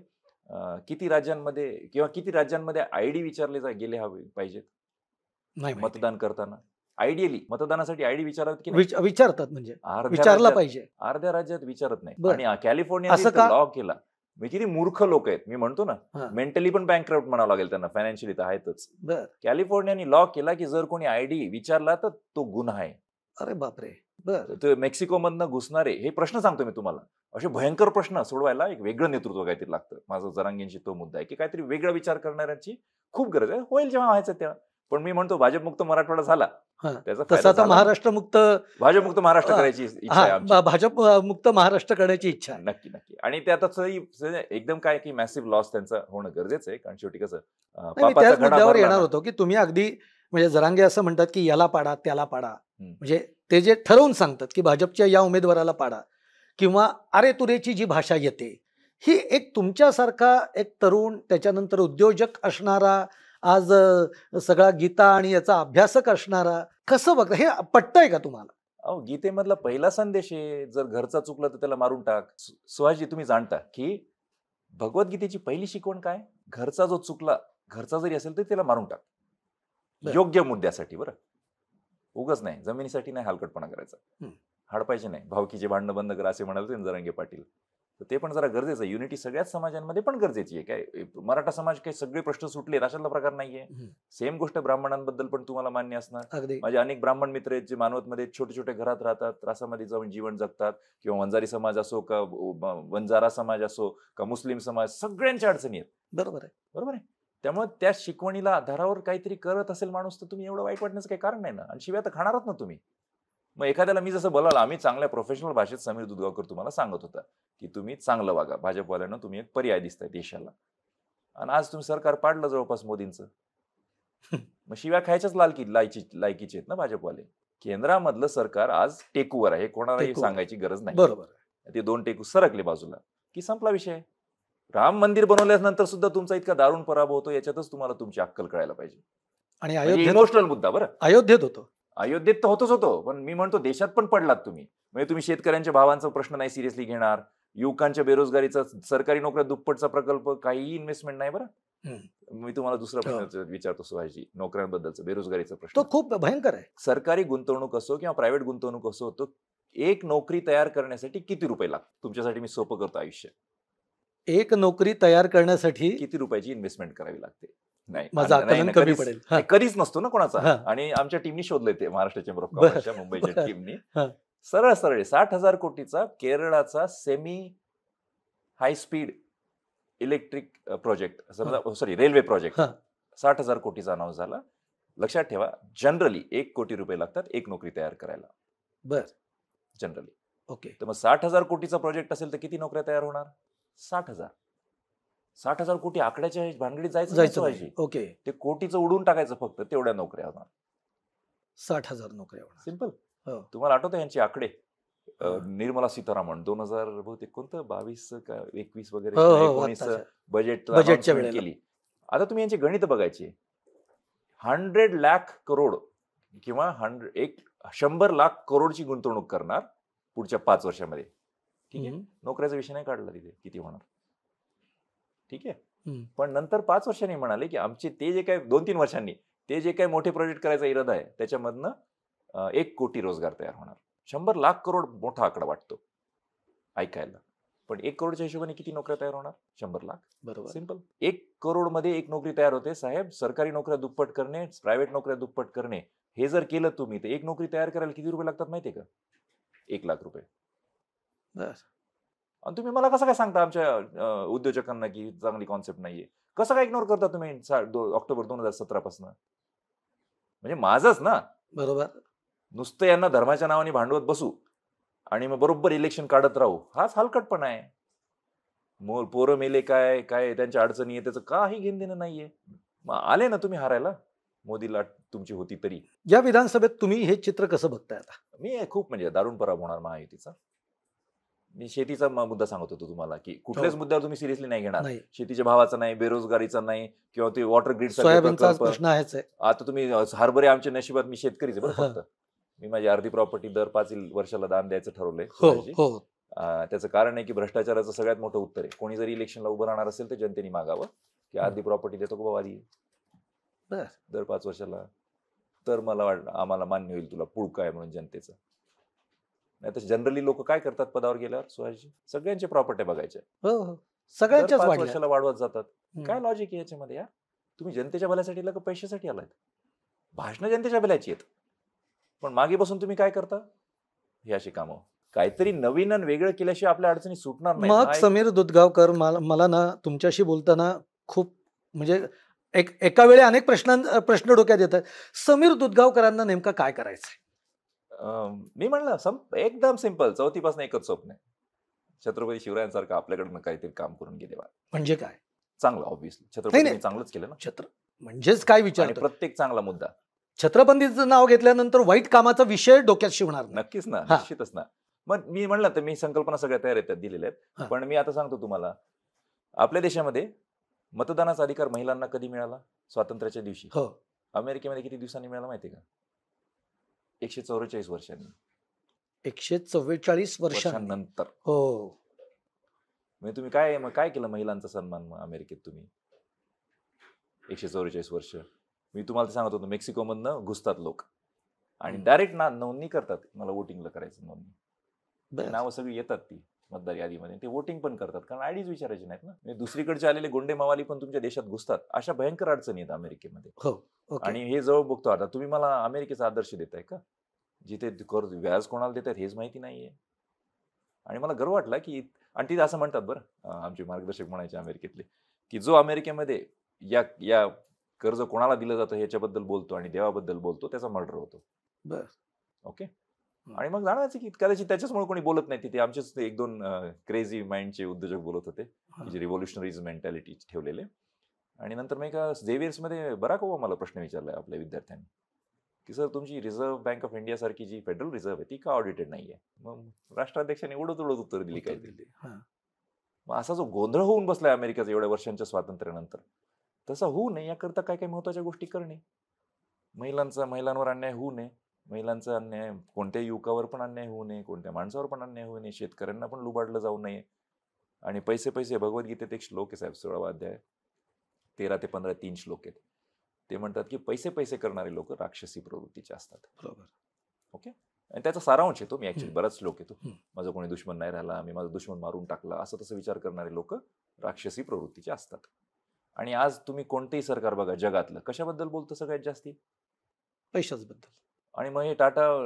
किती राज्यांमध्ये ID विचारले गेले हवे पाहिजेत मतदान करताना? आयडियली मतदानासाठी ID विचारत की विचारतात, म्हणजे विचारला पाहिजे. अर्ध्या राज्यात विचारत नाही. आणि कॅलिफोर्निया लॉ केला. मी किती मूर्ख लोक आहेत, मी म्हणतो ना, मेंटली पण बँकरप्ट म्हणावं लागेल त्यांना, फायनान्शियली तर आहेतच. कॅलिफोर्नियाने लॉ केला की जर कोणी ID विचारला तर तो गुन्हा आहे. अरे बापरे. मेक्सिको मधनं घुसणारे, हे प्रश्न सांगतो मी तुम्हाला, असे भयंकर प्रश्न सोडवायला एक वेगळं नेतृत्व काहीतरी लागतं. माझं जरांगेंशी तो मुद्दा आहे की काहीतरी वेगळा विचार करणाऱ्यांची खूप गरज आहे. होईल जेव्हा व्हायचं तेव्हा. पण मी म्हणतो भाजपमुक्त मराठवाडा झाला, तसं आता भाजपमुक्त महाराष्ट्र करायची इच्छा आहे, भाजप मुक्त महाराष्ट्र करण्याची इच्छा आहे. नक्की नक्की. आणि ते आता एकदम काय की मॅसिव्ह लॉस त्यांचा होणं गरजेचं आहे, कारण शेवटी कसं त्याच मुद्द्यावर येणार होतो की तुम्ही अगदी म्हणजे जरांगे असं म्हणतात की याला पाडा त्याला पाडा, म्हणजे ते जे ठरवून सांगतात की भाजपच्या या उमेदवाराला पाडा, किंवा अरे तुरेची जी भाषा येते, ही एक तुमच्यासारखा एक तरुण, त्याच्यानंतर उद्योजक असणारा, आज सगळा गीता आणि याचा अभ्यासक असणारा, कसं बघता? हे पटतंय का तुम्हाला? अहो, गीतेमधला पहिला संदेश आहे, जर घरचा चुकला तर त्याला मारून टाक. सुहासजी, तुम्ही जाणता की भगवद्गीतेची पहिली शिकवण काय? घरचा जो चुकला, घरचा जरी असेल तर त्याला मारून टाक. योग्य मुद्द्यासाठी, बरं, उगाच नाही, जमिनीसाठी नाही हलकटपणा करायचा, हडपायचे नाही, भावकीचे भांडणं बंद करा असे म्हणाले होते जरांगे पाटील. तर ते पण जरा गरजेचं आहे. युनिटी सगळ्याच समाजांमध्ये पण गरजेची आहे. काय मराठा समाज काही सगळे प्रश्न सुटले अशातला प्रकार नाहीये. सेम गोष्ट ब्राह्मणांबद्दल पण तुम्हाला मान्य असणार. माझे अनेक ब्राह्मण मित्र आहेत जे मानवतमध्ये छोटे छोटे घरात राहतात, त्रासामध्ये जाऊन जीवन जगतात, किंवा वंजारी समाज असो का वंजारा समाज असो का मुस्लिम समाज, सगळ्यांच्या अडचणी आहेत. बरोबर आहे, बरोबर आहे. त्यामुळे त्या शिकवणीला आधारावर काहीतरी करत असेल माणूस तर तुम्ही एवढं वाईट वाटण्याचं काही कारण नाही ना. आणि शिव्या तर खाणारच ना तुम्ही. मग एखाद्याला मी जसं बोलावलं, आम्ही चांगल्या प्रोफेशनल भाषेत समीर दुधगावकर तुम्हाला सांगत होता की तुम्ही चांगलं वागा, भाजपवाल्यांना तुम्ही एक पर्याय दिसताय देशाला. आणि आज तुम्ही सरकार पाडलं जवळपास मोदींचं. मग शिव्या खायच्याच लायकीचे आहेत ना भाजपवाले. केंद्रामधलं सरकार आज टेकूवर आहे, हे कोणालाही टेकूवर. सांगायची गरज नाही. बरोबर. ते 2 टेकू सरकले बाजूला की संपला विषय. राम मंदिर बनवल्यानंतर सुद्धा तुमचा इतका दारुण पराभव होतो, याच्यातच तुम्हाला तुमची अक्कल कळायला पाहिजे. आणि म्हणजे इमोशनल मुद्दा बरं. अयोध्येत होतो. अयोध्येत तर होतो, पण मी म्हणतो देशात पण पडलात तुम्ही. म्हणजे तुम्ही शेतकऱ्यांच्या भावांचा प्रश्न नाही सिरियसली घेणार, युवकांच्या बेरोजगारीचा, सरकारी नोकऱ्या दुप्पटचा प्रकल्प, काहीही इन्व्हेस्टमेंट नाही बरं. मी तुम्हाला दुसरा प्रश्न विचारतो सुहासजी, नोकऱ्यांबद्दलचा, बेरोजगारीचा प्रश्न. तो खूप भयंकर आहे. सरकारी गुंतवणूक असो किंवा प्रायव्हेट गुंतवणूक असो, तो एक नोकरी तयार करण्यासाठी किती रुपये लागतात? तुमच्यासाठी मी सोपं करतो आयुष्य. एक नोकरी तयार करण्यासाठी किती रुपयाची इन्व्हेस्टमेंट करावी लागते? नाही, माझं आकलन कमी पडेल. नाही, कधीच नसतो ना कोणाचा. हा. आणि आमच्या टीमनी शोधलंय ते, महाराष्ट्र चेंबर ऑफ बरं. कॉमर्सच्या मुंबईच्या टीमनी. हा. सरळ 60,000 कोटीचा केरळाचा semi high speed electric project, sorry railway project, हा. 60,000 कोटीचा अनाऊन्स झाला. लक्षात ठेवा, जनरली 1 कोटी रुपये लागतात एक नोकरी तयार करायला, बर. जनरली. ओके. तर मग 60,000 कोटीचा प्रोजेक्ट असेल तर किती नोकऱ्या तयार होणार? 60,000. 60,000 कोटी आकड्याच्या भानगडीत जायचं जायचं पाहिजे. नाही. ओके. ते कोटीचं उडून टाकायचं, फक्त तेवढ्या नोकऱ्या होणार. 60,000 नोकऱ्या होणार. सिंपल. हो. तुम्हाला आठवतं यांचे आकडे? हा. निर्मला सीतारामन 2000 बहुतेक कोणतं 22 का 21 वगैरे हो, हो, 19 आत्ताच्या. बजेटच्या बजेटच्या वेळेला. केली. आता तुम्ही यांचे गणित बघायचे. 100 लाख करोड किंवा 100 लाख करोडची गुंतवणूक करणार पुढच्या 5 वर्षामध्ये. ठीक आहे, नोकऱ्याचा विषय नाही काढला तिथे किती होणार. ठीक आहे, पण नंतर 5 वर्षांनी म्हणाले की आमचे ते जे काय 2-3 वर्षांनी ते जे काही मोठे प्रोजेक्ट करायचा इरादा आहे, त्याच्यामधनं 1 कोटी रोजगार तयार होणार. 100 लाख करोड मोठा आकडा वाटतो ऐकायला, पण 1 करोडच्या हिशोबाने किती नोकऱ्या तयार होणार? 100 लाख. बरोबर. सिंपल. 1 करोड मध्ये 1 नोकरी तयार होते साहेब. सरकारी नोकऱ्या दुप्पट करणे, प्रायव्हेट नोकऱ्या दुप्पट करणे, हे जर केलं तुम्ही तर 1 नोकरी तयार करायला किती रुपये लागतात माहितीये का? 1 लाख रुपये. आणि तुम्ही मला कसं काय सांगता आमच्या उद्योजकांना की चांगली कॉन्सेप्ट नाहीये? कसं काय इग्नोर करता तुम्ही ऑक्टोबर 2017 पासून? म्हणजे माझंच ना. बरोबर. नुसतं यांना धर्माच्या नावाने भांडवत बसू आणि मग बरोबर इलेक्शन काढत राहू, हाच हलकटपणा आहे. पोरं मेले काय काय त्यांच्या अडचणी आहे, त्याचं काही घेणं देणं नाहीये. मग आले ना तुम्ही हारायला, मोदीला तुमची होती तरी. या विधानसभेत तुम्ही हे चित्र कसं बघताय आता? मी खूप म्हणजे दारुण पराभव होणार महायुतीचा. मी शेतीचा मुद्दा सांगत होतो तुम्हाला की कुठल्याच मुद्द्यावर तुम्ही सिरियसली नाही घेणार. शेतीच्या भावाचा नाही, बेरोजगारीचा नाही, किंवा ते वॉटर ग्रीड सोयाबीनचा प्रश्न आहेच आहे. आता तुम्ही हरभरे आमच्या नशिबात, मी शेतकरीच आहे बरं. फक्त मी माझी अर्धी प्रॉपर्टी दर 5 वर्षाला दान द्यायचं ठरवलंय. त्याचं कारण आहे की भ्रष्टाचाराचं सगळ्यात मोठं उत्तर आहे. कोणी जरी इलेक्शनला उभं राहणार असेल तर जनतेने मागावं की अर्धी प्रॉपर्टी देतो का बाबा आधी दर 5 वर्षाला, तर मला आम्हाला मान्य होईल तुला पुळका आहे म्हणून जनतेचं. नाही तर जनरली लोक काय करतात पदावर गेल्यावर सुहासजी? सगळ्यांचे प्रॉपर्टी बघायचे, सगळ्यांच्याच 5 वर्षाला वाढवत जातात. काय लॉजिक आहे याच्यामध्ये यार? तुम्ही जनतेच्या भल्यासाठी आला का पैशासाठी आलात? भाषणं जनतेच्या भल्याची आहेत, पण मागे बसून तुम्ही काय करता? हे अशी कामं. काहीतरी नवीन आणि वेगळं केल्याशिवाय आपल्या अडचणी सुटणार नाही. मग समीर दुधगावकर, मला ना तुमच्याशी बोलताना खूप म्हणजे एका वेळी अनेक प्रश्न डोक्यात येतात. समीर दुधगावकरांना नेमका काय करायचंय? मी म्हणलं एकदम सिंपल, 4थी पासून एकच स्वप्न आहे, छत्रपती शिवरायांसारखं आपल्याकडनं काहीतरी काम करून घे देवा. म्हणजे काय? चांगलं, ऑब्व्हियसली छत्रपती चांगलंच केलं ना. म्हणजेच काय विचार? प्रत्येक चांगला मुद्दा. छत्रपतींचं नाव घेतल्यानंतर वाईट कामाचा विषय डोक्यात शिवणार? नक्कीच ना, निश्चितच ना. मग मी म्हणलं तर मी संकल्पना सगळ्या तयार येतात दिलेल्या आहेत, पण मी आता सांगतो तुम्हाला, आपल्या देशामध्ये मतदानाचा अधिकार महिलांना कधी मिळाला? स्वातंत्र्याच्या दिवशी. अमेरिकेमध्ये किती दिवसांनी मिळाला माहितीये का? 144 वर्षांनी. 144 वर्षांनंतर. हो. म्हणजे तुम्ही काय केलं महिलांचा सन्मान मग अमेरिकेत तुम्ही? 144 वर्ष. मी तुम्हाला ते सांगत होतो, मेक्सिको मधनं घुसतात लोक आणि डायरेक्ट नोंदणी करतात, मला वोटिंगला करायचं नोंदणी. नावं सगळी येतात ती मतदार यादीमध्ये, ते वोटिंग पण करतात, कारण आयडीज विचारायचे नाहीत ना. म्हणजे दुसरीकडचे आलेले गोंडे मावाली पण तुमच्या देशात घुसतात. अशा भयंकर अडचणी आहेत अमेरिकेमध्ये. आणि हे जवळ बघतो. आता तुम्ही मला अमेरिकेचा आदर्श देताय का, जिथे व्याज कोणाला देतात हेच माहिती नाहीये? आणि मला गर्व वाटला की, आणि तिथे असं म्हणतात बरं, आमचे मार्गदर्शक म्हणायचे अमेरिकेतले, की जो अमेरिकेमध्ये या कर्ज कोणाला दिलं जातं ह्याच्याबद्दल बोलतो आणि देवाबद्दल बोलतो, त्याचा मर्डर होतो. बर. ओके. आणि मग जाणवायचं की कदाचित त्याच्याचमुळे कोणी बोलत नाही. तिथे आमचेच एक दोन क्रेझी माइंडचे उद्योजक बोलत होते, की जे रिव्होल्युशनरीज मेंटॅलिटी ठेवलेले. आणि नंतर मी एका झेवियर्समध्ये बराक ओबामाला प्रश्न विचारलाय आपल्या विद्यार्थ्यांनी, की सर तुमची रिझर्व्ह बँक ऑफ इंडिया सारखी जी फेडरल रिझर्व्ह आहे ती का ऑडिटेड नाहीये? मग राष्ट्राध्यक्षांनी उडत उडत उत्तर दिली उत्तर काहीतरी. दिली. हां. मग असा जो गोंधळ होऊन बसलाय अमेरिकेचा एवढ्या वर्षांच्या स्वातंत्र्यानंतर, तसा होऊ नये याकरता काय काय महत्वाच्या गोष्टी करणे. महिलांवर अन्याय होऊ नये, महिलांचा अन्याय कोणत्याही युवकावर पण अन्याय होऊ नये, कोणत्या माणसावर पण अन्याय होऊ नये, शेतकऱ्यांना पण लुबाडलं जाऊ नये. आणि पैसे पैसे भगवद्गीतेत एक श्लोक आहे साहेब, 16वा अध्याय 13 ते 15 3 श्लोक आहेत. ते म्हणतात की पैसे पैसे करणारे लोक राक्षसी प्रवृत्तीचे असतात. बरोबर. ओके. आणि त्याचा सारांश येतो, मी ऍक्च्युली बराच श्लोक येतो. हम्म. माझा कोणी दुश्मन नाही राहिला, मी माझा दुश्मन मारून टाकला, असं तसं विचार करणारे लोक राक्षसी प्रवृत्तीचे असतात. आणि आज तुम्ही कोणतेही सरकार बघा जगातलं, कशाबद्दल बोलतं सगळ्यात जास्ती? पैशाच बद्दल. आणि मग हे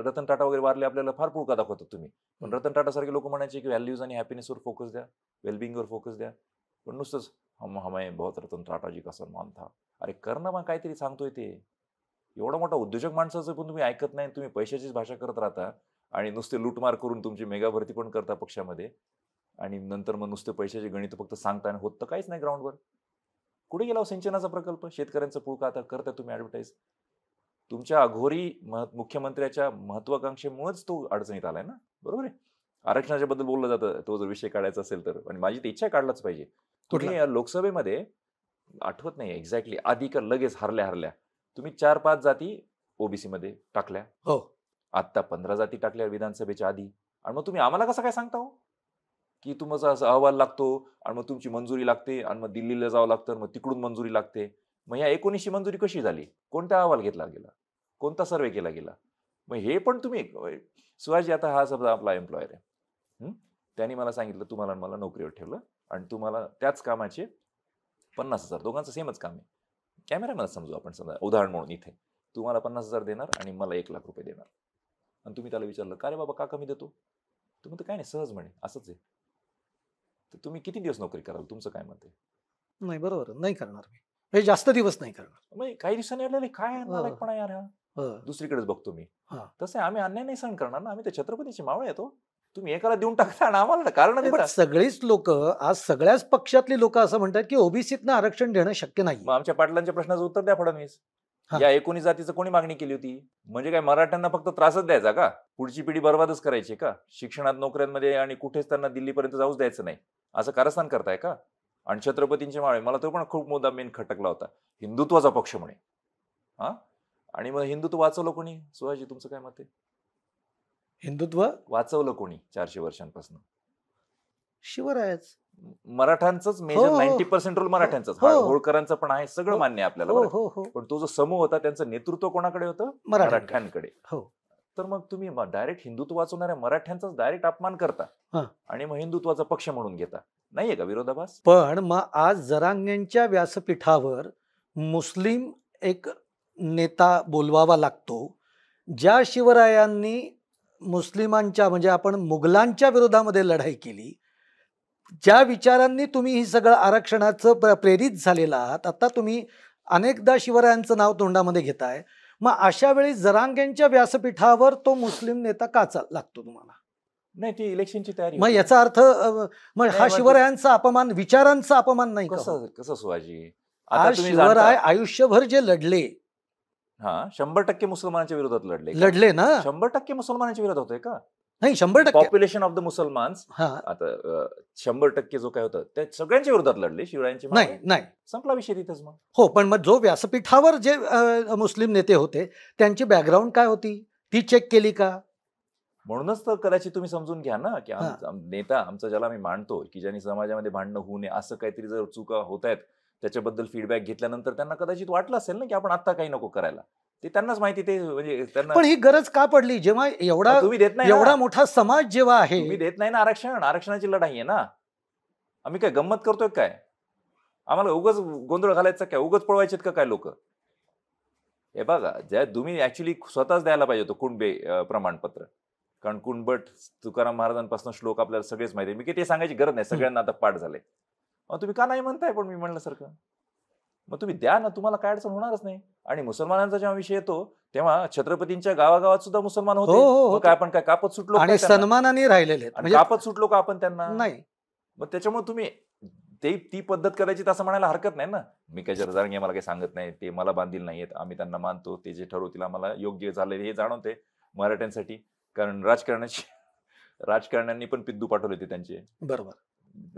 रतन टाटा वगैरे वारले, आपल्याला फार पुळका दाखवतात तुम्ही. पण रतन टाटा सारखे लोक म्हणायचे की व्हॅल्यूज आणि हॅपीनेसवर फोकस द्या, वेलबिंगवर फोकस द्या. पण नुसतंच हमें बहुत रतन टाटाजी का सन्मान था. अरे कर ना, मग काहीतरी सांगतोय ते. एवढा मोठा उद्योजक माणसाचं पण तुम्ही ऐकत नाही, तुम्ही पैशाचीच भाषा करत राहता आणि नुसते लूटमार करून तुमची मेगा भरती पण करता पक्षामध्ये. आणि नंतर मग नुसते पैशाचे गणित फक्त सांगता आणि होत तर काहीच नाही ग्राउंडवर. कुठे गेला सिंचनाचा प्रकल्प? शेतकऱ्यांचा पुळका आता करता तुम्ही ऍडव्हर्टाईज. तुमच्या अघोरी मुख्यमंत्र्याच्या महत्वाकांक्षेमुळेच तो अडचणीत आलाय ना, बरोबर आहे. आरक्षणाच्या बद्दल बोललं जातं, तो जर विषय काढायचा असेल तर, आणि माझी तर इच्छा काढलाच पाहिजे. तुम्ही या लोकसभेमध्ये आठवत नाही एक्झॅक्टली, आधी का लगेच हरल्या तुम्ही 4-5 जाती ओबीसी मध्ये टाकल्या. हो. आता 15 जाती टाकल्या विधानसभेच्या आधी. आणि मग तुम्ही आम्हाला कसं काय सांगता हो की तुमचा असा अहवाल लागतो आणि मग तुमची मंजुरी लागते आणि मग दिल्लीला जावं लागतं, मग तिकडून मंजुरी लागते. मग या 19ची मंजुरी कशी झाली? कोणता अहवाल घेतला गेला? कोणता सर्वे केला गेला? मग हे पण तुम्ही, शिवाजी आता हा समजा आपला एम्प्लॉयर आहे, त्यांनी मला सांगितलं तुम्हाला मला नोकरीवर ठेवलं आणि तुम्हाला त्याच कामाचे 50,000, दोघांचं सेमच काम आहे. कॅमेरामॅन समजू आपण, समजा उदाहरण म्हणून, इथे तुम्हाला 50,000 देणार आणि मला 1,00,000 देणार. आणि तुम्ही त्याला विचारलं का रे बाबा का कमी देतो? तुम्ही तर काय नाही, सहज म्हणे असंच आहे. तर तुम्ही किती दिवस नोकरी कराल? तुमचं काय मत आहे? नाही, बरोबर नाही करणार मी, हे जास्त दिवस नाही करणार. मग काही दिवसांनी आलेले काय नालायकपणा यार हा. दुसरीकडेच बघतो मी. तसं आम्ही अन्याय नाही सहन करणार ना, आम्ही तर छत्रपतीचे मावळे येतो. तुम्ही एकाला देऊन टाकता आणि आम्हाला कारण देता. सगळीच लोक, आज सगळ्याच पक्षातली लोक असं म्हणतात की ओबीसीतनं आरक्षण देणं शक्य नाही. मग आमच्या पाटलांच्या प्रश्नाचं उत्तर द्या फडणवीस. या 19 जातीचं कोणी मागणी केली होती? म्हणजे काय मराठ्यांना फक्त त्रासच द्यायचा का? पुढची पिढी बर्बादच करायची का? शिक्षणात, नोकऱ्यांमध्ये आणि कुठेच त्यांना दिल्लीपर्यंत जाऊच द्यायचं नाही असं कारस्थान करताय का? आणि छत्रपतींचे मावळे, मला तो पण खूप मुद्दा मेन खटकला होता, हिंदुत्वाचा पक्ष म्हणे. हा, आणि मग हिंदुत्व वाचवलं कोणी? सुहाजी तुमचं काय मत आहे? हिंदुत्व वाचवलं कोणी 400 वर्षांपासून? शिवरायच. मराठ्यांचंच मेजर 90% रोल मराठ्यांचाच. होळकरांचं पण आहे, सगळं मान्य आहे आपल्याला. पण तो जो समूह होता त्यांचं नेतृत्व कोणाकडे होतं? मराठ्यांकडे. तर मग तुम्ही डायरेक्ट हिंदुत्व वाचवणाऱ्या मराठ्यांचाच डायरेक्ट अपमान करता आणि मग हिंदुत्वाचा पक्ष म्हणून घेता. नाहीये का विरोधाभास? पण मग आज जरांगेंच्या व्यासपीठावर मुस्लिम एक नेता बोलवावा लागतो. ज्या शिवरायांनी मुस्लिमांच्या, म्हणजे आपण मुघलांच्या विरोधामध्ये लढाई केली, ज्या विचारांनी तुम्ही ही सगळं आरक्षणाचं प्रेरित झालेला आहात, आता तुम्ही अनेकदा शिवरायांचं नाव तोंडामध्ये घेताय. मग अशा वेळी जरांगेंच्या व्यासपीठावर तो मुस्लिम नेता का लागतो तुम्हाला? नाही, ती इलेक्शनची तयारी. मग याचा अर्थ मग हा शिवरायांचा अपमान, विचारांचा अपमान नाही का? कसं सुहाजी? आज शिवराय आयुष्यभर जे लढले, 100% मुसलमानांच्या विरोधात लढले ना. 100% मुसलमानांच्या विरोधात होते का? नाही, 100% पॉप्युलेशन ऑफ द मुसलमान्स. आता 100% जो काय होतं त्या सगळ्यांच्या विरोधात लढले शिवरायांचे. नाही, संपला विषय तिथेच मग. हो, पण मग जो व्यासपीठावर जे मुस्लिम नेते होते त्यांची बॅकग्राऊंड काय होती ती चेक केली का? म्हणूनच तर कदाचित तुम्ही समजून घ्या ना की नेता आमचा, ज्याला मी मानतो की ज्यांनी समाजामध्ये भांडणं होऊ नये, असं काहीतरी जर चुका होत आहेत त्याच्याबद्दल फीडबॅक घेतल्यानंतर त्यांना कदाचित वाटलं असेल ना की आपण आता काही नको करायला. ते त्यांनाच माहिती, ते म्हणजे त्यांना. पण ही गरज का पडली जेव्हा तुम्ही देत नाही, एवढा मोठा समाज जेव्हा आहे? तुम्ही देत नाही ना आरक्षण. आरक्षणाची लढाई आहे ना. आम्ही काय गंमत करतोय काय? आम्हाला उगाच गोंधळ घालायचा काय? उगाच पळवायचे का काय लोक? हे बघा, ज्या तुम्ही ऍक्च्युली स्वतःच द्यायला पाहिजे होतं कुणबे प्रमाणपत्र. कारण कुणबट तुकाराम महाराजांपासून श्लोक आपल्याला सगळेच माहिती आहे. मी ते सांगायची गरज नाही, सगळ्यांना आता पाठ झाले. तुम्ही का नाही म्हणताय? पण मी म्हणल्यासारखं मग तुम्ही द्या ना, तुम्हाला काय अडचण होणारच नाही. आणि मुसलमानांचा जेव्हा विषय येतो तेव्हा छत्रपतींच्या गावागावात सुद्धा मुसलमान हो होते. हो मग होते. काय आपण काय कापत सुटलो आणि काय त्यांना? सन्मानाने राहिलेले आहेत. आणि म्हणजे कापत सुटलो का आपण त्यांना? नाही. मग त्याच्यामुळे तुम्ही ती पद्धत करायची असं म्हणायला हरकत नाही ना. मी काय जरांगे मला काही सांगत नाही, ते मला बांधील नाहीयेत, आम्ही त्यांना मानतो, ते जे ठरवतील आम्हाला योग्य झाले हे जाणवते मराठ्यांसाठी. कारण राजकारण्यांनी पण पिद्दू पाठवले होते त्यांचे बरोबर.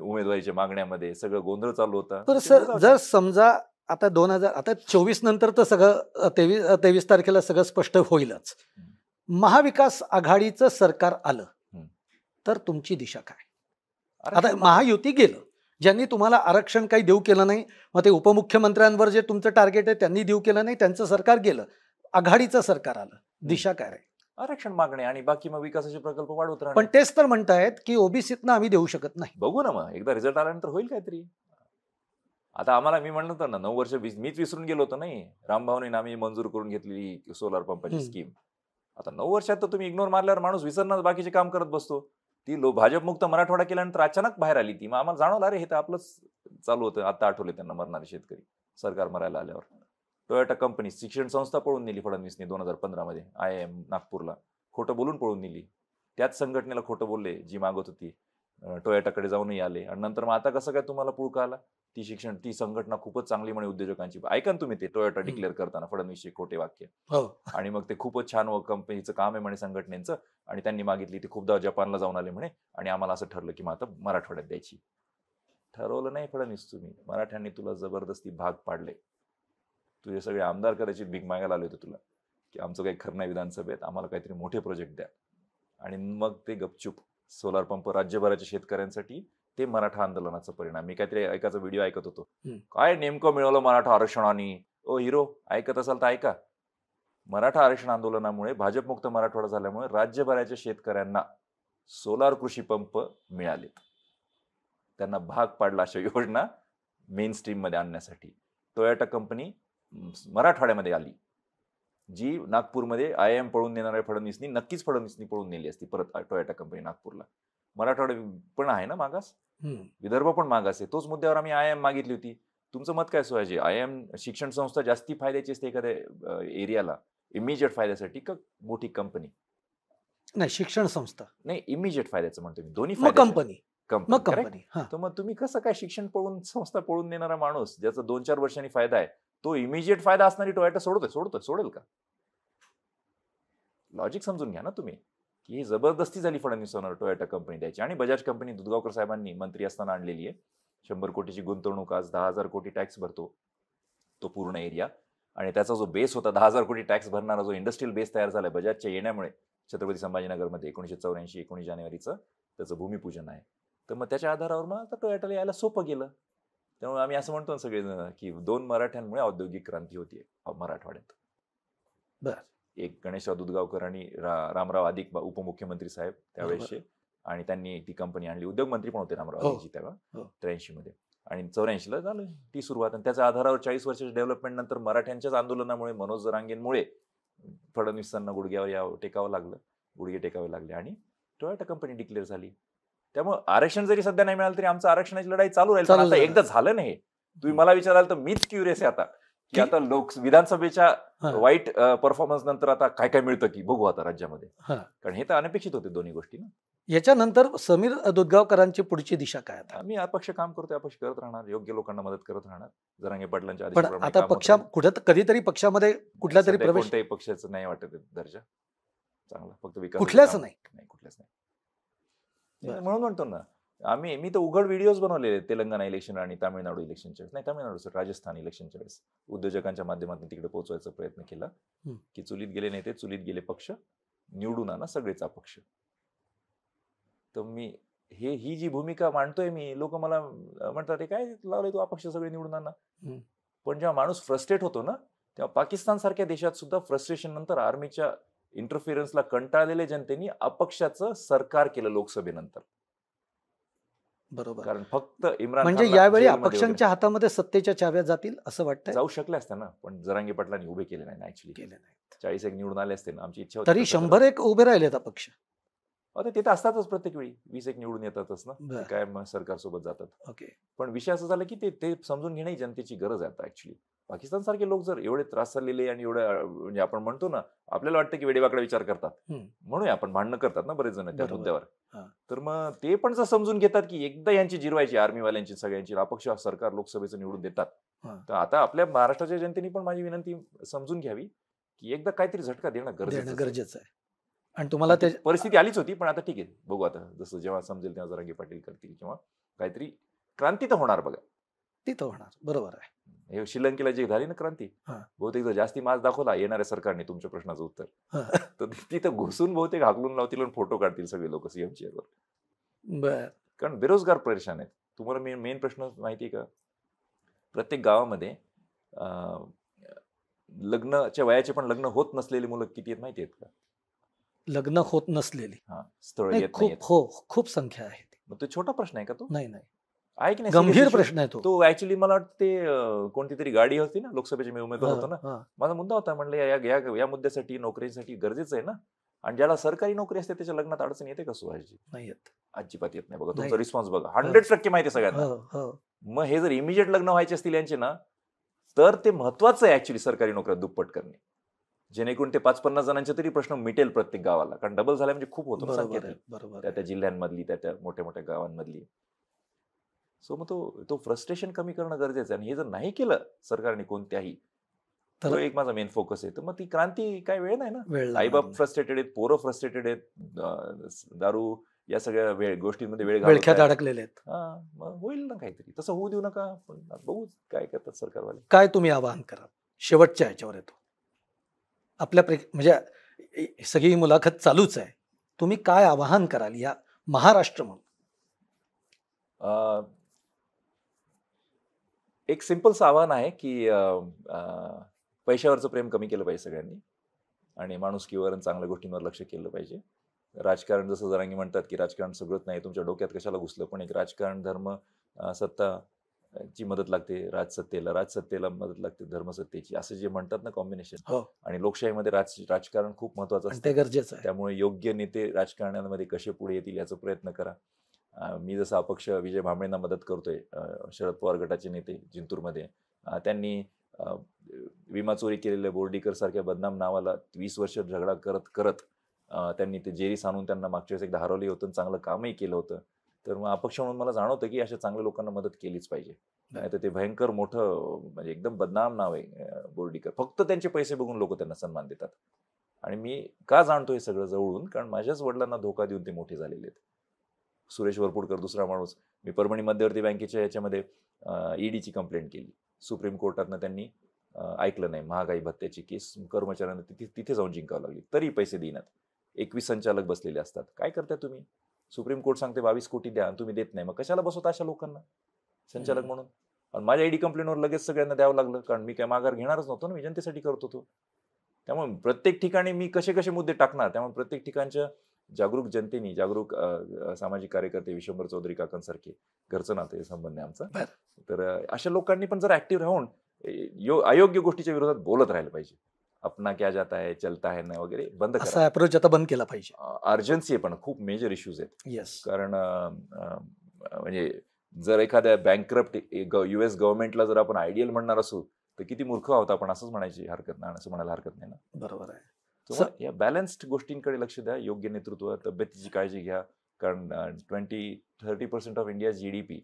उमेदवारीच्या मागण्यामध्ये, सगळं गोंधळ चालू होता. तर त्याच्यामुळे सर जाऊ जर द्या. समजा आता 2000 आता 24 नंतर तर सगळं 23 तारखेला सगळं स्पष्ट होईलच. महाविकास आघाडीचं सरकार आलं हम्म. तर तुमची दिशा काय? आता आरक्षण महायुती गेलं, ज्यांनी तुम्हाला आरक्षण काही देऊ केलं नाही, मग ते उपमुख्यमंत्र्यांवर जे तुमचं टार्गेट आहे त्यांनी देऊ केलं नाही, त्यांचं सरकार गेलं, आघाडीचं सरकार आलं, दिशा काय आहे? आरक्षण मागणे आणि बाकी मग विकासाचे प्रकल्प वाढवत पण राहणे. तेच तर म्हणतायत की ओबीसीतनं आम्ही देऊ शकत नाही. बघू ना, मग एकदा रिझल्ट आल्यानंतर होईल काहीतरी. आता आम्हाला मी म्हणलं होतं ना, 9 वर्ष मीच विसरून गेलो होतो नाही. रामभाऊने आम्ही मंजूर करून घेतलेली सोलार पंपाची हम्म. स्कीम. आता 9 वर्षात तर तुम्ही इग्नोर मारल्यावर माणूस विसरणार, बाकीचे काम करत बसतो. ती भाजपमुक्त मराठवाडा केल्यानंतर अचानक बाहेर आली ती. मग आम्हाला जाणवलं, अरे हे तर आपलंच चालू होतं. आता आठवले त्यांना मरणारे शेतकरी सरकार मरायला आल्यावर. टोयोटा कंपनी शिक्षण संस्था पळून नेली फडणवीसने 2015 मध्ये IIM नागपूरला. खोटं बोलून पळून नेली. त्याच संघटनेला खोटं बोलले जी मागत होती. टोयोटाकडे जाऊनही आले. आणि नंतर मग आता कसं काय तुम्हाला पुळका आला? ती संघटना खूपच चांगली म्हणे उद्योजकांची. ऐका ना तुम्ही ते टोयोटा डिक्लेअर करताना फडणवीसचे खोटे वाक्य. हो. आणि मग ते खूपच छान कंपनीचं काम आहे म्हणे संघटनेचं. आणि त्यांनी मागितली ती खूपदा जपानला जाऊन आले म्हणे. आणि आम्हाला असं ठरलं की मग आता मराठवाड्यात द्यायची. ठरवलं नाही फडणवीस तुम्ही, मराठ्यांनी तुला जबरदस्ती भाग पाडले. तुझे सगळे आमदार करायची भीक मागायला आले होते तुला की आमचं काही खरं नाही विधानसभेत, आम्हाला काहीतरी मोठे प्रोजेक्ट द्या. आणि मग ते गपचूप सोलार पंप राज्यभराच्या शेतकऱ्यांसाठी, ते मराठा आंदोलनाचा परिणाम. मी काहीतरी एकाचा व्हिडिओ ऐकत होतो. काय नेमकं मिळवलं मराठा आरक्षणाने? ओ हिरो, ऐकत असाल तर ऐका. मराठा आरक्षण आंदोलनामुळे, भाजपमुक्त मराठवाडा झाल्यामुळे राज्यभराच्या शेतकऱ्यांना सोलार कृषी पंप मिळालेत. त्यांना भाग पाडला अशा योजना मेन स्ट्रीम मध्ये आणण्यासाठी टोयोटा कंपनी मराठवाड्यामध्ये आली, जी नागपूरमध्ये IIM पळून नेणाऱ्या फडणवीसनी पळून नेली असती परत टोयोटा कंपनी नागपूरला. मराठवाडा पण आहे ना मागास, विदर्भ पण मागास आहे. तोच मुद्द्यावर आम्ही IIM मागितली होती. तुमचं मत काय सोयाजी? IIM शिक्षण संस्था जास्ती फायद्याची असते एखाद्या एरियाला इमिजिएट फायद्यासाठी का मोठी कंपनी? नाही, शिक्षण संस्था नाही, इमिजिएट फायद्याचं म्हणतो मी. दोन्ही मग कंपनी. कंपनी. तर मग तुम्ही कसं काय शिक्षण संस्था पळून नेणारा माणूस ज्याचा 2-4 वर्षांनी फायदा आहे, तो इमिजिएट फायदा असणारी टोयोटा सोडेल का? लॉजिक समजून घ्या ना तुम्ही, की ही जबरदस्ती झाली फडणवीसांवर टोयोटा कंपनी द्यायची. आणि बजाज कंपनी दुधगावकर साहेबांनी मंत्री असताना आणलेली आहे. 100 कोटीची गुंतवणूक, आज 10,000 कोटी टॅक्स भरतो तो पूर्ण एरिया. आणि त्याचा जो बेस होता 10,000 कोटी टॅक्स भरणारा, जो इंडस्ट्रियल बेस तयार झाला बजाजच्या येण्यामुळे छत्रपती संभाजीनगरमध्ये 1984 19 जानेवारीचं त्याचं भूमिपूजन आहे. तर मग त्याच्या आधारावर मग आता टोयोटाला यायला सोपं गेलं. त्यामुळे आम्ही असं म्हणतो सगळेजण की 2 मराठ्यांमुळे औद्योगिक क्रांती होतीये मराठवाड्यात. बरं. एक गणेशराव दुधगावकर आणि रामराव आदिक उपमुख्यमंत्री साहेब त्यावेळेसचे, आणि त्यांनी ती कंपनी आणली. उद्योगमंत्री पण होते रामराव आदिकजी तेव्हा 83 मध्ये. आणि 84ला झालं ती सुरुवात. आणि त्याच्या आधारावर 40 वर्षाच्या डेव्हलपमेंट नंतर मराठ्यांच्याच आंदोलनामुळे, मनोज जरांगेंमुळे फडणवीसांना गुडघे टेकावे लागले आणि टोयोटा कंपनी डिक्लेअर झाली. त्यामुळे आरक्षण जरी सध्या नाही मिळालं तरी आमचं आरक्षणाची लढाई चालू राहील. पण आता एकदा झालं नाही. तुम्ही मला विचाराल तर मीच क्युरियस आहे आता, की आता विधानसभेच्या वाईट परफॉर्मन्स नंतर आता काय काय मिळतं की बघू आता राज्यामध्ये. कारण हे तर अनपेक्षित होते दोन्ही गोष्टी ना. याच्यानंतर समीर दुधगावकरांची पुढची दिशा काय? आम्ही अपक्ष काम करतोय, अपक्ष करत राहणार, योग्य लोकांना मदत करत राहणार. जरांगे पाटलांच्या पण आता कधीतरी पक्षामध्ये कुठल्या तरी प्रवेश? कोणत्याही पक्षाचं नाही वाटत दर्जा चांगला, फक्त विकास. कुठल्याच नाही. म्हणून म्हणतो ना मी तर उघड व्हिडिओज बनवलेले तेलंगणा इलेक्शन आणि तामिळनाडू इलेक्शनच्या वेळेस, नाही तामिळनाडू राजस्थान इलेक्शनच्या वेळेस उद्योजकांच्या माध्यमातून तिकडे पोहोचवायचा प्रयत्न केला की चुलीत गेले नेते, चुलीत गेले पक्ष, निवडून आणा सगळेच अपक्ष. तर मी ही जी भूमिका मांडतोय मी, लोक मला म्हणतात काय लावलंय तू अपक्ष सगळे निवडून आणा. पण जेव्हा माणूस फ्रस्ट्रेट होतो ना, तेव्हा पाकिस्तान सारख्या देशात सुद्धा फ्रस्ट्रेशन नंतर आर्मीच्या इंटरफिरन्सला कंटाळलेल्या जनतेने अपक्षाचं सरकार केलं लोकसभेनंतर. बरोबर. कारण फक्त इम्रान म्हणजे यावेळी अपक्षांच्या हातामध्ये सत्तेच्या चाव्या जातील असं वाटतं. जाऊ शकले असते ना, पण जरांगे पाटलांनी उभे केले नाही. ऍक्च्युली केले नाही. 40 निवडून आले असते ना, आमची इच्छा होती. तरी 100 उभे राहिलेत अपक्ष. आता ते तर असतातच प्रत्येक वेळी 20 एक निवडून येतातच ना, बरं. ते काय मग सरकारसोबत जातात. ओके. पण विषय असं झाला की ते ते समजून घेणं ही जनतेची गरज आहे आता ऍक्च्युली. पाकिस्तान सारखे लोक जर एवढे त्रास चाललेले आणि एवढ्या म्हणजे आपण म्हणतो ना, आपल्याला वाटतं की वेडेवाकडे विचार करतात, हम्म. म्हणूया आपण भांडणं करतात ना बरेच जण त्या बरोबर. मुद्द्यावर. हा. तर मग ते पण जर समजून घेतात की एकदा यांची जिरवायची आर्मीवाल्यांची सगळ्यांची, अपक्ष सरकार लोकसभेचं निवडून देतात, हा. तर आता आपल्या महाराष्ट्राच्या जनतेने पण माझी विनंती समजून घ्यावी की एकदा काहीतरी झटका देणं देणं गरजेचं आहे. गरजेचं आहे. आणि तुम्हाला ते परिस्थिती आलीच होती, पण आता ठीक आहे, बघू आता जसं जेव्हा समजेल तेव्हा जरांगे पाटील करतील किंवा काहीतरी क्रांती तर होणार बघा. तिथं होणार. बरोबर आहे. हे श्रीलंकेला जे झाली ना क्रांती, हा. बहुतेक जर जास्ती मास दाखवला येणाऱ्या सरकारने तुमच्या प्रश्नाचं उत्तर, हा. तर तिथं घुसून बहुतेक हाकलून लावतील आणि फोटो काढतील सगळे लोक सीएम चेअरवर. बर. कारण बेरोजगार परेशान आहेत. तुम्हाला मेन प्रश्न माहिती आहे का, प्रत्येक गावामध्ये लग्नाच्या वयाचे पण लग्न होत नसलेली मुलं किती आहेत माहिती आहेत का? लग्न होत नसलेली हा, स्थळ नाही, येत खूप नाहीत. हो खूप संख्या आहे ती. मग तो छोटा प्रश्न आहे का तो? नाही नाही, आहे की नाही? गंभीर serious issue? प्रश्न आहे तो. तो ऍक्च्युली मला वाटतं ते कोणती तरी गाडी होती ना, लोकसभेचे मी उमेदवार होतो ना, हा, हा. माझा मुद्दा होता, म्हणलं या मुद्द्यासाठी नोकरीसाठी गरजेचं आहे ना. आणि ज्याला सरकारी नोकरी असते त्याच्या लग्नात अडचण येते का सुहासजी? नाही येत. अजिबात येत नाही बघा. नाही. तुमचा रिस्पॉन्स बघा, 100% माहिती आहे सगळ्यांना. हो, हो. मग हे जर इमिजिएट लग्न व्हायचे असतील यांचे ना, तर ते महत्वाचं आहे ऍक्च्युली सरकारी नोकऱ्या दुप्पट करणे, जेणेकरून ते 5-50 जणांचे तरी प्रश्न मिटेल प्रत्येक गावाला. कारण डबल झाल्या म्हणजे खूप होतो ना बरोबर संख्या आहे, ती. बरोबर त्या आहे. त्या जिल्ह्यांमधली, त्या मोठ्या मोठ्या गावांमधली. सो मग तो फ्रस्ट्रेशन कमी करणं गरजेचं आहे. आणि हे जर नाही केलं सरकारने कोणत्याही, तर तो एक माझा मेन फोकस आहे. तर मग ती क्रांती काय वेळ नाही ना. वेळ लागणार आईबाप नाही. फ्रस्ट्रेटेड आहेत, पोरं फ्रस्ट्रेटेड आहेत, दारू या सगळ्या गोष्टींमध्ये वेळ विळख्यात घालवतायत. अडकलेले आहेत. हा, मग होईल ना काहीतरी. तसं होऊ देऊ नका. पण बघू काय करतात सरकारवाले. काय तुम्ही आवाहन कराल? शेवटच्या ह्याच्यावर येतो. आपल्या म्हणजे सगळी मुलाखत चालूच आहे. तुम्ही काय आवाहन कराल या महाराष्ट्र म्हणून? एक सिंपलचं आव्हान आहे की पैशावरचं प्रेम कमी केलं पाहिजे सगळ्यांनी आणि माणुसकीवर आणि चांगल्या गोष्टींवर लक्ष केलं पाहिजे. राजकारण जसं जरांगी म्हणतात की राजकारण सगळंच नाही, तुमच्या डोक्यात कशाला घुसलं, पण एक राजकारण धर्म सत्ता ची मदत लागते राजसत्तेला मदत लागते धर्मसत्तेची, असं जे म्हणतात ना कॉम्बिनेशन. हो. आणि लोकशाहीमध्ये राजकारण खूप महत्वाचं आणि ते असतं. गरजेचं आहे. त्यामुळे योग्य नेते राजकारणामध्ये कसे पुढे येतील याचा प्रयत्न करा. मी जसं अपक्ष विजय भांबळेंना मदत करतोय, शरद पवार गटाचे नेते जिंतूरमध्ये, त्यांनी विमा चोरी केलेल्या बोर्डीकर सारख्या बदनाम नावाला 20 वर्ष झगडा करत करत त्यांनी ते जेरीस आणून त्यांना मागच्या वेळेस एकदा हरवले होतं, चांगलं कामही केलं होतं. तर मग अपक्ष म्हणून मला जाणवतं की अशा चांगल्या लोकांना मदत केलीच पाहिजे. नाही तर ते भयंकर मोठं म्हणजे एकदम बदनाम नाव आहे बोर्डीकर. फक्त त्यांचे पैसे बघून लोक त्यांना सन्मान देतात. आणि मी का जाणतो हे सगळं जवळून, कारण माझ्याच वडिलांना धोका देऊन ते मोठे झालेले आहेत. सुरेश वरपुडकर दुसरा माणूस. मी परभणी मध्यवर्ती बँकेच्या याच्यामध्ये ईडीची कंप्लेंट केली. सुप्रीम कोर्टातनं त्यांनी ऐकलं नाही. महागाई भत्त्याची केस कर्मचाऱ्यांना तिथे जाऊन जिंकावं लागली, तरी पैसे देण्यात 21 संचालक बसलेले असतात. काय करताय तुम्ही? सुप्रीम कोर्ट सांगते 22 कोटी द्या आणि तुम्ही देत नाही. मग कशाला बसवता अशा लोकांना संचालक म्हणून? आणि माझ्या ईडी कंप्लेंटवर लगेच सगळ्यांना द्यावं लागलं, कारण मी काय माघार घेणारच नव्हतो ना, मी जनतेसाठी करत होतो. त्यामुळे प्रत्येक ठिकाणी मी कसे कसे मुद्दे टाकणार. त्यामुळे प्रत्येक ठिकाणच्या जागरूक जनतेनी, जागरूक सामाजिक कार्यकर्ते, विश्वंभर चौधरी काकांसारखे, घरचं नाते संबंध आहे आमचा. तर अशा लोकांनी पण जर ऍक्टिव्ह राहून अयोग्य गोष्टीच्या विरोधात बोलत राहिलं पाहिजे. अपना क्या जाता है, चलता है ना वगैरे बंद करा. असा अप्रोच आता बंद केला पाहिजे. अर्जन्सी आहे, पण खूप मेजर इश्यूज आहेत. येस. कारण म्हणजे जर एखाद्या बँकरप्ट US गव्हर्नमेंटला जर आपण आयडियल म्हणणार असू, तर किती मूर्ख आहोत आपण असंच म्हणायची हरकत नाही, असं म्हणायला हरकत नाही ना. बरोबर आहे. या बॅलन्स्ड गोष्टींकडे लक्ष द्या. योग्य नेतृत्व, तब्येतीची काळजी घ्या. कारण 20-30% of India GDP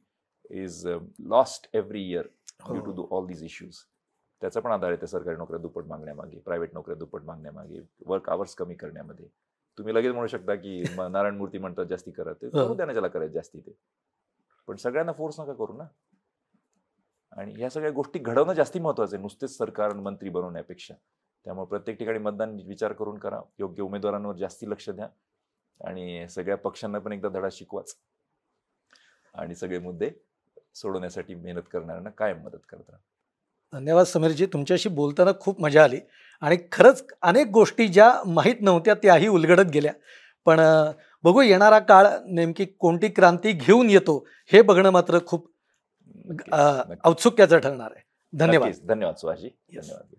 is lost every year due to all these issues. त्याचा पण आधार आहे सरकारी नोकऱ्या दुप्पट मागण्यामागे, प्रायव्हेट नोकऱ्या दुप्पट मागण्यामागे, वर्क आवर्स कमी करण्यामध्ये. तुम्ही लगेच म्हणू शकता की नारायण मूर्ती म्हणतात जास्ती करा, ते करू द्या ना ज्याला करायचं जास्ती ते, पण सगळ्यांना फोर्स नका करू ना. आणि ह्या सगळ्या गोष्टी घडवणं जास्ती महत्वाचं आहे, नुसतेच सरकार मंत्री बनवण्यापेक्षा. त्यामुळे प्रत्येक ठिकाणी मतदान विचार करून करा. योग्य उमेदवारांवर जास्ती लक्ष द्या आणि सगळ्या पक्षांना पण एकदा धडा शिकवाच. आणि सगळे मुद्दे सोडवण्यासाठी मेहनत करणाऱ्यांना कायम मदत करत राहा. धन्यवाद समीरजी. तुमच्याशी बोलताना खूप मजा आली आणि खरंच अनेक गोष्टी ज्या माहीत नव्हत्या त्याही उलगडत गेल्या. पण बघू येणारा काळ नेमकी कोणती क्रांती घेऊन येतो हे बघणं मात्र खूप औत्सुक्याचं ठरणार आहे. धन्यवाद. धन्यवाद सुहासजी. धन्यवाद.